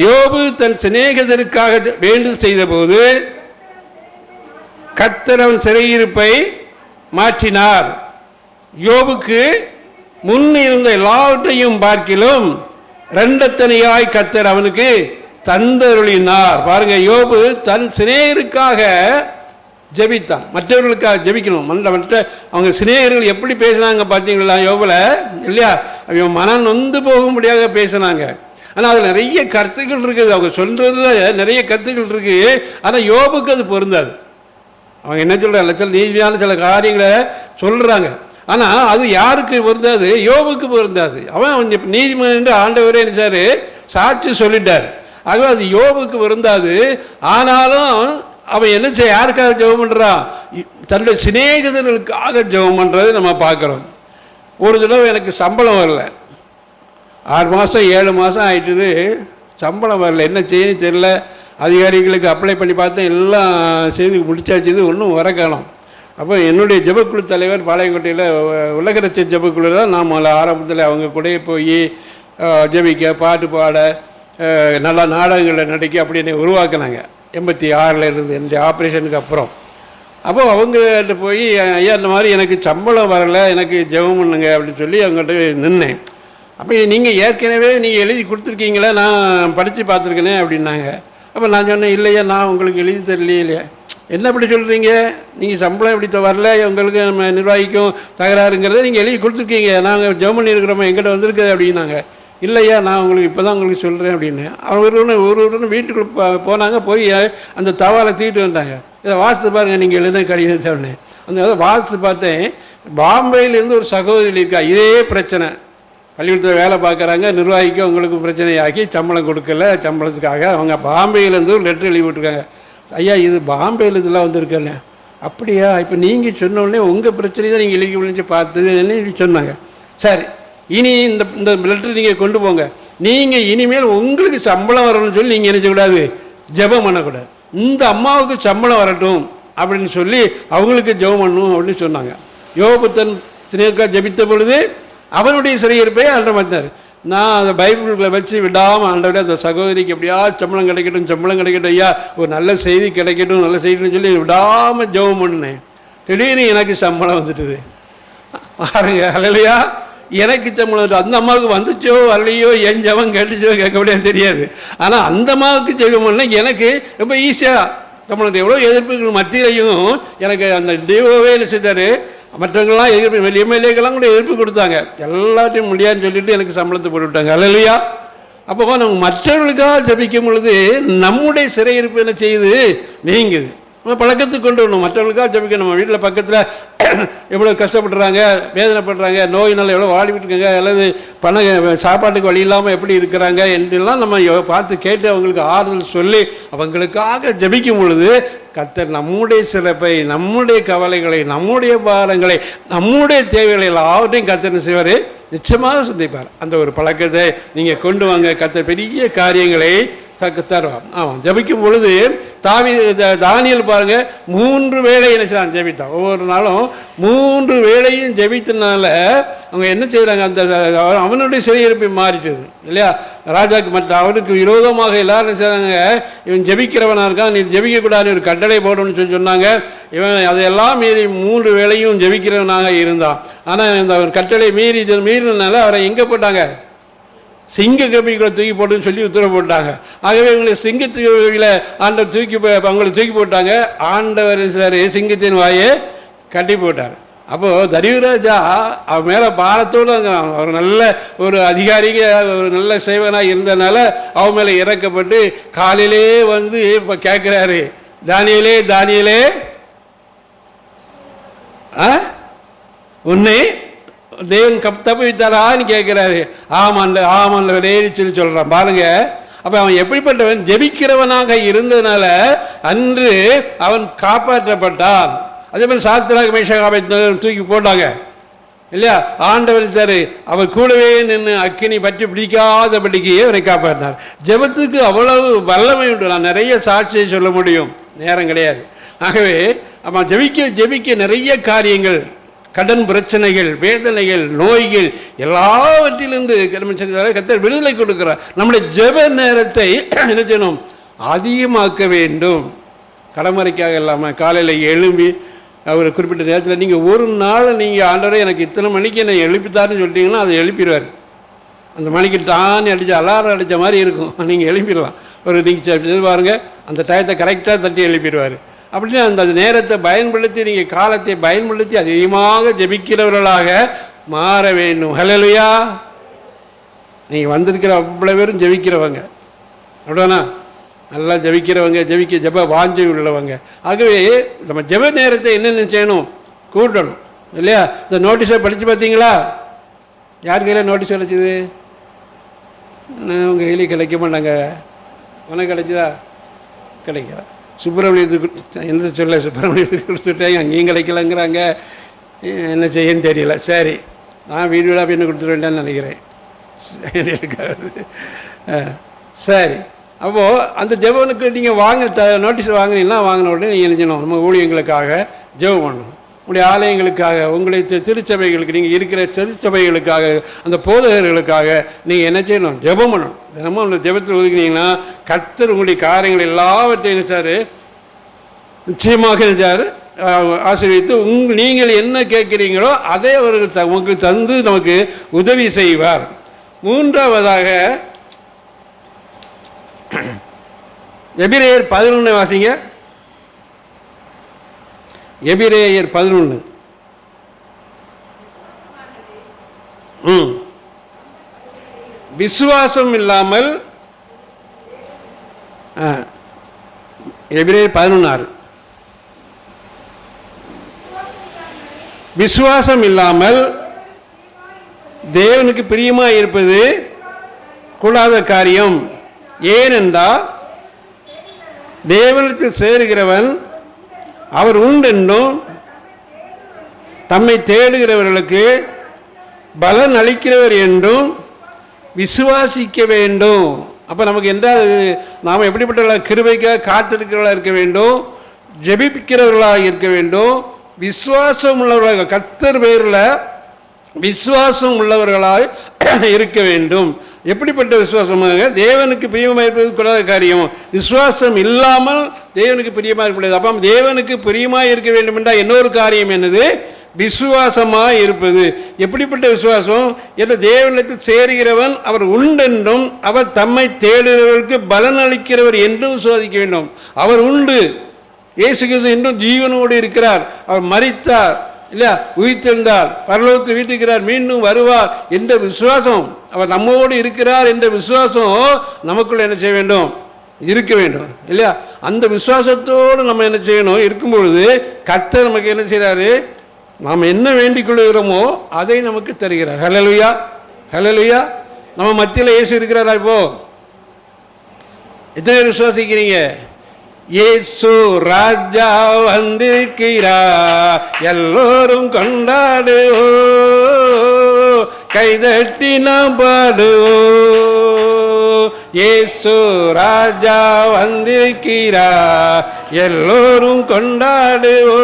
யோபு தன் சிநேகிதருக்காக வேண்டுதல் செய்த போது கர்த்தர் அவன் சிறையிருப்பை மாற்றினார். யோபுக்கு முன் இருந்த எல்லாவற்றையும் பார்க்கிலும் இரண்டத்தனையாய் கர்த்தர் அவனுக்கு தந்தருளினார். பாருங்க, யோபு தன் சிநேகிதருக்காக ஜெபித்தான். மற்றவர்களுக்காக ஜெபிக்கணும். மற்ற அவங்க சிநேகர்கள் எப்படி பேசினாங்க பார்த்தீங்களா யோபுல? இல்லையா? அவங்க மனம் நொந்து போகும்படியாக பேசினாங்க. ஆனால் அதில் நிறைய கருத்துக்கள் இருக்குது. அவங்க சொல்றதுல நிறைய கருத்துக்கள் இருக்கு. ஆனால் யோபுக்கு அது பொருந்தாது. அவங்க என்ன சொல்றாங்க, சில நீதியான சில காரியங்களை சொல்றாங்க. ஆனால் அது யாருக்கு பொருந்தாது? யோபுக்கு பொருந்தாது. அவன் நீதிமன்றம் என்று ஆண்டவரே நினைச்சாரு, சாட்சி சொல்லிட்டார். ஆகவே அது யோபுக்கு பொருந்தாது. ஆனாலும் அவன் என்ன செய்ய, யாருக்காக ஜெபம் பண்ணுறான்? தன்னுடைய சிநேகிதர்களுக்காக ஜெபம் பண்ணுறது நம்ம பார்க்குறோம். ஒரு தடவை எனக்கு சம்பளம் வரல, 6 மாதம் 7 மாதம் ஆயிட்டுது, சம்பளம் வரல. என்ன செய்யணும் தெரியல. அதிகாரிகளுக்கு அப்ளை பண்ணி பார்த்தேன், எல்லாம் செய்து முடிச்சாச்சு, ஒன்றும் வர காணோம். அப்போ என்னுடைய ஜெபக்குழு தலைவர் பாளையங்கோட்டையில் உலகரட்ச ஜெபக்குழு தான் நாம் ஆரம்பத்தில் அவங்க கூட போய் ஜெபிக்க, பாட்டு பாட, நல்லா நாடகங்களை நடிக்க அப்படின்னு உருவாக்குனாங்க. 86 இருந்து என்னுடைய ஆப்ரேஷனுக்கு அப்புறம். அப்போ அவங்ககிட்ட போய், ஐயா இந்த மாதிரி எனக்கு சம்பளம் வரலை, எனக்கு ஜெபம் பண்ணுங்க அப்படின்னு சொல்லி அவங்ககிட்ட நின்னேன். அப்போ நீங்கள் ஏற்கனவே நீங்கள் எழுதி கொடுத்துருக்கீங்களே, நான் படித்து பார்த்துருக்கேனே அப்படின்னாங்க. அப்போ நான் சொன்னேன், இல்லையா நான் உங்களுக்கு எழுதி தரலையே. இல்லையா, என்ன இப்படி சொல்கிறீங்க? நீங்கள் சம்பளம் இப்படி வரல, உங்களுக்கு நம்ம நிர்வாகிக்கும் தகராறுங்கிறத நீங்கள் எழுதி கொடுத்துருக்கீங்க, நாங்கள் ஜெபம் பண்ணியிருக்கிறோமா, எங்கிட்ட வந்திருக்குது அப்படின்னாங்க. இல்லையா நான் உங்களுக்கு இப்போ தான் உங்களுக்கு சொல்கிறேன் அப்படின்னு. ஒரு வீட்டுக்குள்ளே போனாங்க, போய் அந்த தவாலை தூக்கிட்டு வந்தாங்க. இதை வாசித்து பாருங்கள் நீங்கள் எழுத கடிதத்தை சொன்னேன். அந்த வாசித்து பார்த்தேன். பாம்பேயிலேருந்து ஒரு சகோதரி இருக்கா, இதே பிரச்சனை. பள்ளிக்கூடத்தில் வேலை பார்க்குறாங்க, நிர்வாகிக்கு அவங்களுக்கு பிரச்சனையாக்கி சம்பளம் கொடுக்கல. சம்பளத்துக்காக அவங்க பாம்பேயிலேருந்து ஒரு லெட்டர் எழுதி விட்டுருக்காங்க. ஐயா இது பாம்பேயில் இதெல்லாம் வந்திருக்கேன். அப்படியா, இப்போ நீங்கள் சொன்னோடனே உங்கள் பிரச்சனை தான் நீங்கள் எழுதி முடிஞ்சு பார்த்ததுன்னு சொன்னாங்க. சரி, இனி இந்த லெட்டர் நீங்கள் கொண்டு போங்க. நீங்கள் இனிமேல் உங்களுக்கு சம்பளம் வரணும்னு சொல்லி நீங்கள் என்ன செய்யக்கூடாது, ஜெபம் பண்ணக்கூடாது. இந்த அம்மாவுக்கு சம்பளம் வரட்டும் அப்படின்னு சொல்லி அவங்களுக்கு ஜெபம் பண்ணணும் அப்படின்னு சொன்னாங்க. யோபு தன் சிநேகிதருக்காக ஜெபித்த பொழுது அவனுடைய சிறையிருப்பை அல்ற மாட்டார். நான் அந்த பைபிள்களை வச்சு விடாமல் ஆண்டவரே அந்த சகோதரிக்கு எப்படியா சம்பளம் கிடைக்கட்டும் ஐயா, ஒரு நல்ல செய்தி கிடைக்கட்டும், நல்ல செய்தின்னு சொல்லி விடாமல் ஜெபம் பண்ணேன். திடீர்னு எனக்கு சம்பளம் வந்துட்டுது பாருங்க. அல்லையா, எனக்கு சம்பளம் அந்த அம்மாவுக்கு வந்துச்சோ வரலையோ, என் ஜெபம் கேட்டுச்சோ கேட்க முடியாது தெரியாது. ஆனால் அந்த அம்மாவுக்கு ஜெபம் பண்ண எனக்கு ரொம்ப ஈஸியாக சம்பளம். எவ்வளோ எதிர்ப்புகள் மத்தியிலையும் எனக்கு அந்த டிஓவே செய்தார். மற்றவங்களாம் எதிர்ப்பு, எம்எல்ஏக்கெல்லாம் கூட எதிர்ப்பு கொடுத்தாங்க. எல்லாத்தையும் முடியாதுன்னு சொல்லிட்டு எனக்கு சம்பளத்தை போட்டு விட்டாங்க. அல்லையா, அப்போ நம்ம மற்றவர்களுக்காக ஜபிக்கும் பொழுது நம்முடைய சிறையிருப்பு என்ன செய்யுது, நீங்குது. நம்ம பழக்கத்துக்கு கொண்டு வரணும். மற்றவங்களுக்காக ஜபிக்கணும். நம்ம வீட்டில் பக்கத்தில் எவ்வளோ கஷ்டப்படுறாங்க, வேதனைப்படுறாங்க, நோயினால் எவ்வளோ வாடிவிட்டு இருக்காங்க, அல்லது சாப்பாட்டுக்கு வழி இல்லாமல் எப்படி இருக்கிறாங்க என்றெல்லாம் நம்ம பார்த்து கேட்டு அவங்களுக்கு ஆறுதல் சொல்லி அவங்களுக்காக ஜபிக்கும் பொழுது கர்த்தர் நம்முடைய சிறப்பை, நம்முடைய கவலைகளை, நம்முடைய பாரங்களை, நம்முடைய தேவைகளை எல்லாவற்றையும் கர்த்தர் செய்வார், நிச்சயமாக சந்திப்பார். அந்த ஒரு பழக்கத்தை நீங்கள் கொண்டு வாங்க. கர்த்தர் பெரிய காரியங்களை தருவார். ஆமாம், ஜபிக்கும் பொழுது தானியேல் பாருங்க, 3 வேளை என்ன செய்தான், ஜபித்தான். ஒவ்வொரு நாளும் 3 வேளையும் ஜபித்தனால அவங்க என்ன செய்கிறாங்க, அந்த அவனுடைய சிறையிருப்பை மாறிட்டது இல்லையா. ராஜாக்கு மற்ற அவனுக்கு விரோதமாக எல்லாரும் என்ன செய்றாங்க, இவன் ஜபிக்கிறவனாக இருக்கான், நீ ஜபிக்கக்கூடாது, ஒரு கட்டளை போடணும்னு சொல்லி சொன்னாங்க. இவன் அதையெல்லாம் மீறி 3 வேளையும் ஜபிக்கிறவனாக இருந்தான். ஆனால் இந்த ஒரு கட்டளை மீறினால அவரை எங்கே போட்டாங்க, சிங்க கபிகளை தூக்கி போட்டுன்னு சொல்லி உத்தரவு போட்டாங்க. ஆகவே இவங்களை சிங்கத்துகளை ஆண்டவர் அவங்களை தூக்கி போட்டாங்க. ஆண்டவர் சார் சிங்கத்தின் வாயை கட்டி போட்டார். அப்போது தரியுராஜா அவன் மேலே பாரத்தோடு ஒரு நல்ல ஒரு அதிகாரிக, ஒரு நல்ல சேவனாக இருந்ததுனால அவன் மேலே இறக்கப்பட்டு காலையிலே வந்து இப்போ கேட்குறாரு, தானியேலே உன்னை தேவன் தப்பு வைத்தாரான்னு கேட்குறாரு. ஆமான்ல விளையாடி சொல்கிறான் பாருங்க. அப்போ அவன் எப்படிப்பட்டவன், ஜெபிக்கிறவனாக இருந்ததுனால அன்று அவன் காப்பாற்றப்பட்டான். அதே மாதிரி சாத்ராக் மேஷாக் தூக்கி போட்டாங்க இல்லையா. ஆண்டவர் சார் அவர் கூடவே நின்று அக்கினி பற்றி பிடிக்காதபடிக்கு அவரை காப்பாற்றினார். ஜெபத்துக்கு அவ்வளவு வல்லமை உண்டு. நான் நிறைய சாட்சியை சொல்ல முடியும், நேரம் கிடையாது. ஆகவே அவன் ஜெபிக்க நிறைய காரியங்கள், கடன் பிரச்சனைகள், வேதனைகள், நோய்கள் எல்லாவற்றிலிருந்து கர்த்தர் விடுதலை கொடுக்கிறார். நம்முடைய ஜெப நேரத்தை என்ன செய்யணும், அதிகமாக்க வேண்டும். கடமறைக்காக இல்லாமல் காலையில் எழும்பி அவர் குறிப்பிட்ட நேரத்தில் நீங்கள் ஒரு நாள் நீங்கள் ஆண்டவரே எனக்கு இத்தனை மணிக்கு என்னை எழுப்பித்தாருன்னு சொல்லிட்டீங்கன்னா அதை எழுப்பிடுவார். அந்த மணிக்கு தானே அடித்த அலாரம் அடித்த மாதிரி இருக்கும், நீங்கள் எழுப்பிடலாம். ஒரு நீங்கள் பாருங்கள், அந்த டயத்தை கரெக்டாக தட்டி எழுப்பிடுவார். அப்படின்னு அந்த நேரத்தை பயன்படுத்தி, நீங்கள் காலத்தை பயன்படுத்தி அதிகமாக ஜெபிக்கிறவர்களாக மாற வேண்டும். ஹல்லேலூயா. நீங்கள் வந்திருக்கிற அவ்வளோ பேரும் ஜெபிக்கிறவங்க அப்படின்னா, நல்லா ஜெபிக்கிறவங்க, ஜெப வாஞ்சை உள்ளவங்க. ஆகவே நம்ம ஜெப நேரத்தை என்னென்ன செய்யணும், கூட்டணும் இல்லையா. இந்த நோட்டீஸை படித்து பார்த்தீங்களா? யார் கையில் நோட்டீஸ் கிடைச்சிது? உங்கள் கையிலே கிடைக்க மாட்டாங்க. உனக்கு கிடைச்சதா? கிடைக்கிறா. சுப்பிரமணியத்துக்கு எந்த சொல்ல, சுப்பிரமணியத்துக்கு கொடுத்துட்டேன், அங்கேயும் கிடைக்கலங்கிறாங்க. என்ன செய்யன்னு தெரியல. சரி, நான் வீடு அப்படின்னு கொடுத்துட வேண்டான்னு நினைக்கிறேன். சரி, அப்போது அந்த ஜெபனுக்கு நீங்கள் நோட்டீஸ் வாங்கினீங்கன்னா வாங்கின உடனே நீங்கள் என்ன செய்யணும், நம்ம ஊழியங்களுக்காக ஜெபம் பண்ணணும். உங்களுடைய ஆலயங்களுக்காக, உங்களுடைய திருச்சபைகளுக்கு, நீங்கள் இருக்கிற திருச்சபைகளுக்காக, அந்த போதகர்களுக்காக நீங்கள் என்ன செய்யணும், ஜெபம் பண்ணணும். தினமும் அந்த ஜெபத்தில் ஒதுக்கினீங்கன்னா கர்த்தர் உங்களுடைய காரியங்கள் எல்லாவற்றையும் நினைச்சார், நிச்சயமாக நினைச்சார் ஆசீர்வதித்து நீங்கள் என்ன கேட்குறீங்களோ அதை அவர்கள் உங்களுக்கு தந்து நமக்கு உதவி செய்வார். மூன்றாவதாக எபிரேயர் 11 வாசிங்க. எபிரேயர் 11. விசுவாசம் இல்லாமல், எபிரேயர் 11:6. விசுவாசம் இல்லாமல் தேவனுக்கு பிரியமாக இருப்பது கூடாத காரியம். ஏனென்றால் தேவனிடத்தில் சேருகிறவன் அவர் உண்டென்றும் தம்மை தேடுகிறவர்களுக்கு பலன் அளிக்கிறவர் என்றும் விசுவாசிக்க வேண்டும். அப்போ நமக்கு என்றால் நாம் எப்படிப்பட்டவர்களாக, கிருபைக்காக காத்திருக்கிறவர்களாக இருக்க வேண்டும், ஜெபிக்கிறவர்களாக இருக்க வேண்டும், விசுவாசம் உள்ளவர்களாக, கர்த்தர் பேரில் விசுவாசம் உள்ளவர்களாய் இருக்க வேண்டும். எப்படிப்பட்ட விசுவாசமாக? தேவனுக்கு பிரியமாக இருப்பது கூடாத காரியம். விசுவாசம் இல்லாமல் தேவனுக்கு பிரியமாக இருக்கக்கூடாது. அப்போ தேவனுக்கு பிரியமாக இருக்க வேண்டும் என்றால் இன்னொரு காரியம் என்னது? விசுவாசமாக இருப்பது. எப்படிப்பட்ட விசுவாசம்? என்ற தேவனிடத்தில் சேருகிறவன் அவர் உண்டென்றும் அவர் தம்மை தேடுகிறவர்களுக்கு பலன் அளிக்கிறவர் என்றும் விசுவாசிக்க வேண்டும். அவர் உண்டு, இயேசு கிறிஸ்து என்றும் ஜீவனோடு இருக்கிறார், அவர் மரித்தார் இல்லையா, உயிர்த்தெழுந்தார், பரலோகத்தில் வீட்டிருக்கிறார், மீண்டும் வருவார் என்ற விசுவாசம், அவர் நம்மோடு இருக்கிறார் என்ற விசுவாசம் நமக்குள்ள என்ன செய்ய வேண்டும்? இருக்க வேண்டும் இல்லையா? அந்த விசுவாசத்தோடு நம்ம என்ன செய்யணும்? இருக்கும்பொழுது கர்த்தர் நமக்கு என்ன செய்கிறாரு? நாம் என்ன வேண்டிக் கொள்கிறோமோ அதை நமக்கு தருகிறார். ஹல்லேலூயா, ஹல்லேலூயா. நம்ம மத்தியில் இயேசு இருக்கிறாரா? இப்போ எத்தனை பேர் விசுவாசிக்கிறீங்க? இயேசு ராஜா வந்திருக்கிறார், எல்லோரும் கொண்டாடுவோ, கைதட்டி நாம் பாடுவோ. இயேசு ராஜா வந்திருக்கிறார், எல்லோரும் கொண்டாடுவோ,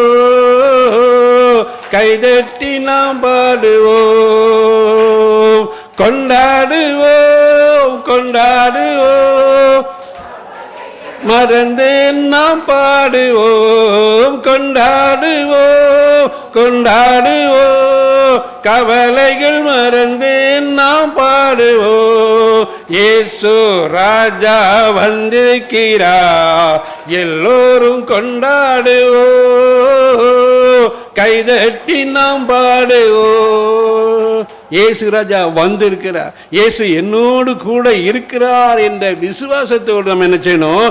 கைதட்டி நாம் பாடுவோம். கொண்டாடுவோம், கொண்டாடுவோம், மறந்து நாம் பாடுவோம். கொண்டாடுவோம், கொண்டாடுவோம், கவலைகள் மறந்து நாம் பாடுவோம். இயேசு ராஜா வந்திருக்கிறார், எல்லோரும் கொண்டாடுவோம், கைதட்டி நாம் பாடுவோம். இயேசு ராஜா வந்திருக்கிறார், இயேசு என்னோடு கூட இருக்கிறார் என்ற விசுவாசத்தோடு நம்ம என்ன செய்யணும்?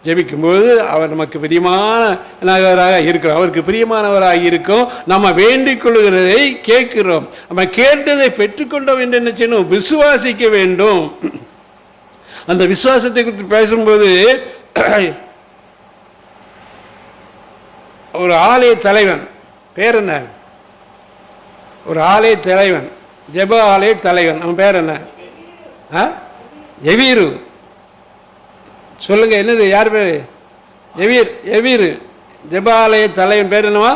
ஜெபிக்கும்போது அவர் நமக்கு பிரியமானவராக இருக்கிறோம், அவருக்கு பிரியமானவராக இருக்கும். நம்ம வேண்டிக் கொள்கிறதை கேட்கிறோம், நம்ம கேட்டதை பெற்றுக்கொண்டோம் என்று என்ன செய்யணும்? விசுவாசிக்க வேண்டும். அந்த விசுவாசத்தை குறித்து பேசும்போது ஒரு ஆலய தலைவன், பேர் என்ன? ஒரு ஆலய தலைவன், ஜெப ஆலய தலைவன், அவன் பேர் என்ன? எவீரு. சொல்லுங்க, என்னது? யார் பேர்? எவீரு. ஜெப ஆலய தலைவன் பேர் என்னவா?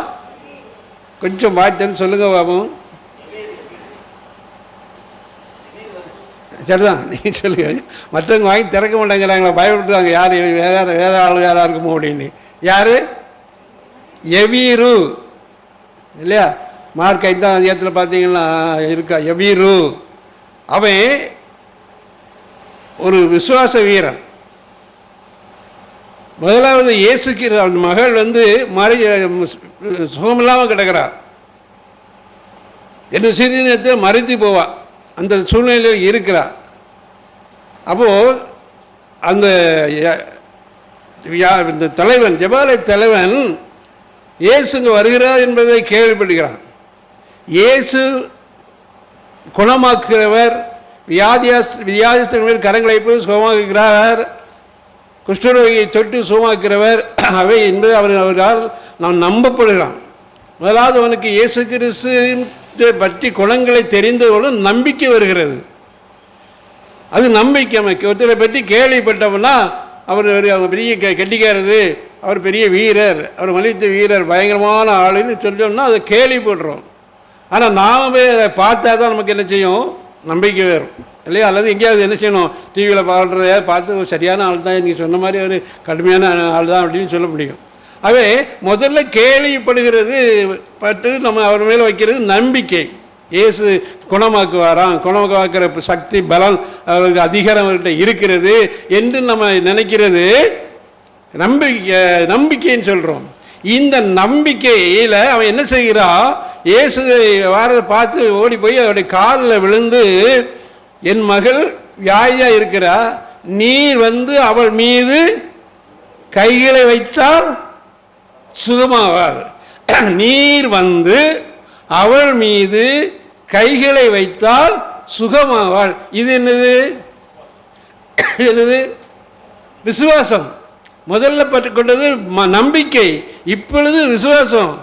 கொஞ்சம் வாய்த்தன்னு சொல்லுங்க பாபம். சரிதான், நீங்கள் சொல்லுங்க. மற்றவங்க வாங்கி திறக்க மாட்டேங்கிறாங்களா, பயப்படுறாங்க. யார் வேற ஆள் யாராக இருக்குமோ அப்படின்னு. யார்? எவீரு இல்லையா? மார்க் 5ஆம் அதிகாரத்தில் பார்த்தீங்கன்னா இருக்கா எவீரு. அவன் ஒரு விசுவாச வீரன். முதலாவது இயேசுக்கு அவன் மகள் சுகமில்லாமல் கிடக்கிறார் என்று சிறிது நேரத்தில் மறைத்து போவாள், அந்த சூழ்நிலையில் இருக்கிறார். அப்போது அந்த தலைவன், ஜெபாலய தலைவன் இயேசுங்க வருகிறார் என்பதை கேள்விப்படுகிறான். இயேசு குணமாக்குகிறவர், வியாதிஸ்தர்கள் கரங்களை போய் சுகமாக்குகிறார், குஷ்டரோகியை தொட்டு சுகமாக்குகிறவர் அவை என்பது அவரால் நாம் நம்பப்படுகிறான். முதலாவது அவனுக்கு இயேசு கிறிஸ்து பற்றி குணங்களை தெரிந்தவர்களும் நம்பிக்கை வருகிறது. அது நம்பிக்கை. ஒருத்தரை பற்றி கேள்விப்பட்டோம்னா அவர் பெரிய கெட்டிக்காரது, அவர் பெரிய வீரர், அவர் மலித்த வீரர், பயங்கரமான ஆளுன்னு சொல்லிட்டோம்னா அதை கேள்விப்படுறோம். ஆனால் நாம அதை பார்த்தா தான் நமக்கு என்ன செய்யும்? நம்பிக்கை வரும் இல்லையா? அல்லது எங்கேயாவது என்ன செய்யணும்? டிவியில் பார்க்குறத பார்த்து சரியான ஆள் தான், நீங்கள் சொன்ன மாதிரி ஒரு கடுமையான ஆள் தான் அப்படின்னு சொல்ல முடியும். அவே முதல்ல கேள்விப்படுகிறது பட்டு நம்ம அவர் மேலே வைக்கிறது நம்பிக்கை. இயேசு குணமாக்குவாராம், குணமாக்குற சக்தி பலம் அவருக்கு அதிகாரம் அவர்கிட்ட இருக்கிறது என்று நம்ம நினைக்கிறது நம்பிக்கைன்னு சொல்கிறோம். இந்த நம்பிக்கையில் அவன் என்ன செய்கிறான்? இயேசு வாரதை பார்த்து ஓடி போய் அவருடைய காலில் விழுந்து, என் மகள் வியாதியாக இருக்கிறா, நீர் அவள் மீது கைகளை வைத்தால் சுகமாவாள். நீர் அவள் மீது கைகளை வைத்தால் சுகமாவாள். இது என்னது? விசுவாசம். முதல்ல பட்டுக்கொண்டது நம்பிக்கை, இப்பொழுது விசுவாசம்.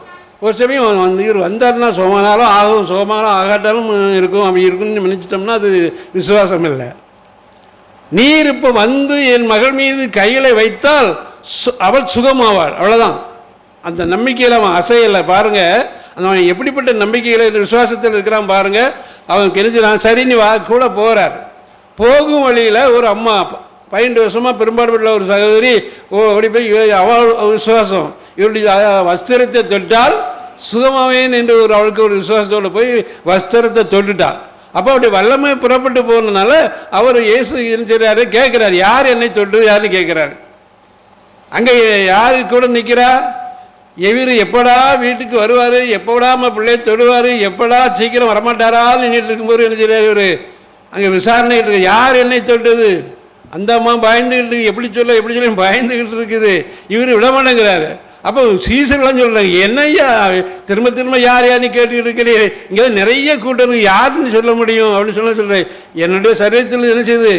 ஒரு சமயம் வந்தார்னா சுகமானாலும் ஆகும், சுகமானாலும் ஆகாட்டாலும் இருக்கும், அப்படி இருக்குன்னு நினச்சிட்டோம்னா அது விசுவாசம் இல்லை. நீர் இப்போ என் மகள் மீது கைகளை வைத்தால் அவள் சுகமாவாள், அவ்வளோதான். அந்த நம்பிக்கையில் அவன் அசையலை. பாருங்கள், அவன் எப்படிப்பட்ட நம்பிக்கையில் விசுவாசத்தில் இருக்கிறான் பாருங்க. அவன் கெஞ்சினான், சரின்னு வா கூட போகிறார். போகும் வழியில் ஒரு அம்மா 12 வருஷமாக பெரும்பாடுபட்ட ஒரு சகோதரி அப்படி போய் அவள் விசுவாசம், இவருடைய வஸ்திரத்தை தொட்டால் சுகமாவேன் என்று அவளுக்கு ஒரு விசுவாசத்தோடு போய் வஸ்திரத்தை தொட்டுட்டாள். அப்போ அப்படி வல்லமை புறப்பட்டு போனதுனால அவர் இயேசு இருக்கிறாரு கேட்குறாரு, யார் என்னை தொட்டு யாருன்னு கேட்குறாரு. அங்கே யாரு கூட நிற்கிறா? எவர் எப்படா வீட்டுக்கு வருவார், எப்படா நம்ம பிள்ளையை தொடுவார், எப்படா சீக்கிரம் வரமாட்டாரான்னு நின்றுட்டு இருக்கும்போது என்ன செய்யறாரு இவர் அங்கே விசாரணை இருக்கு. யார் என்னை தொட்டது? அந்த அம்மா பயந்துக்கிட்டு எப்படி சொல்ல பயந்துக்கிட்டு இருக்குது. இவர் விட மாட்டேங்கிறாரு. அப்போ சீசர்லாம் சொல்கிறாங்க, என்னையா திரும்ப திரும்ப யார் யாருன்னு கேட்டுக்கிட்டு இருக்கிறீங்க, இங்கே நிறைய கூட்டம் யாருன்னு சொல்ல முடியும் அப்படின்னு சொல்கிறேன். என்னுடைய சரீரத்தில் என்ன செய்யுது?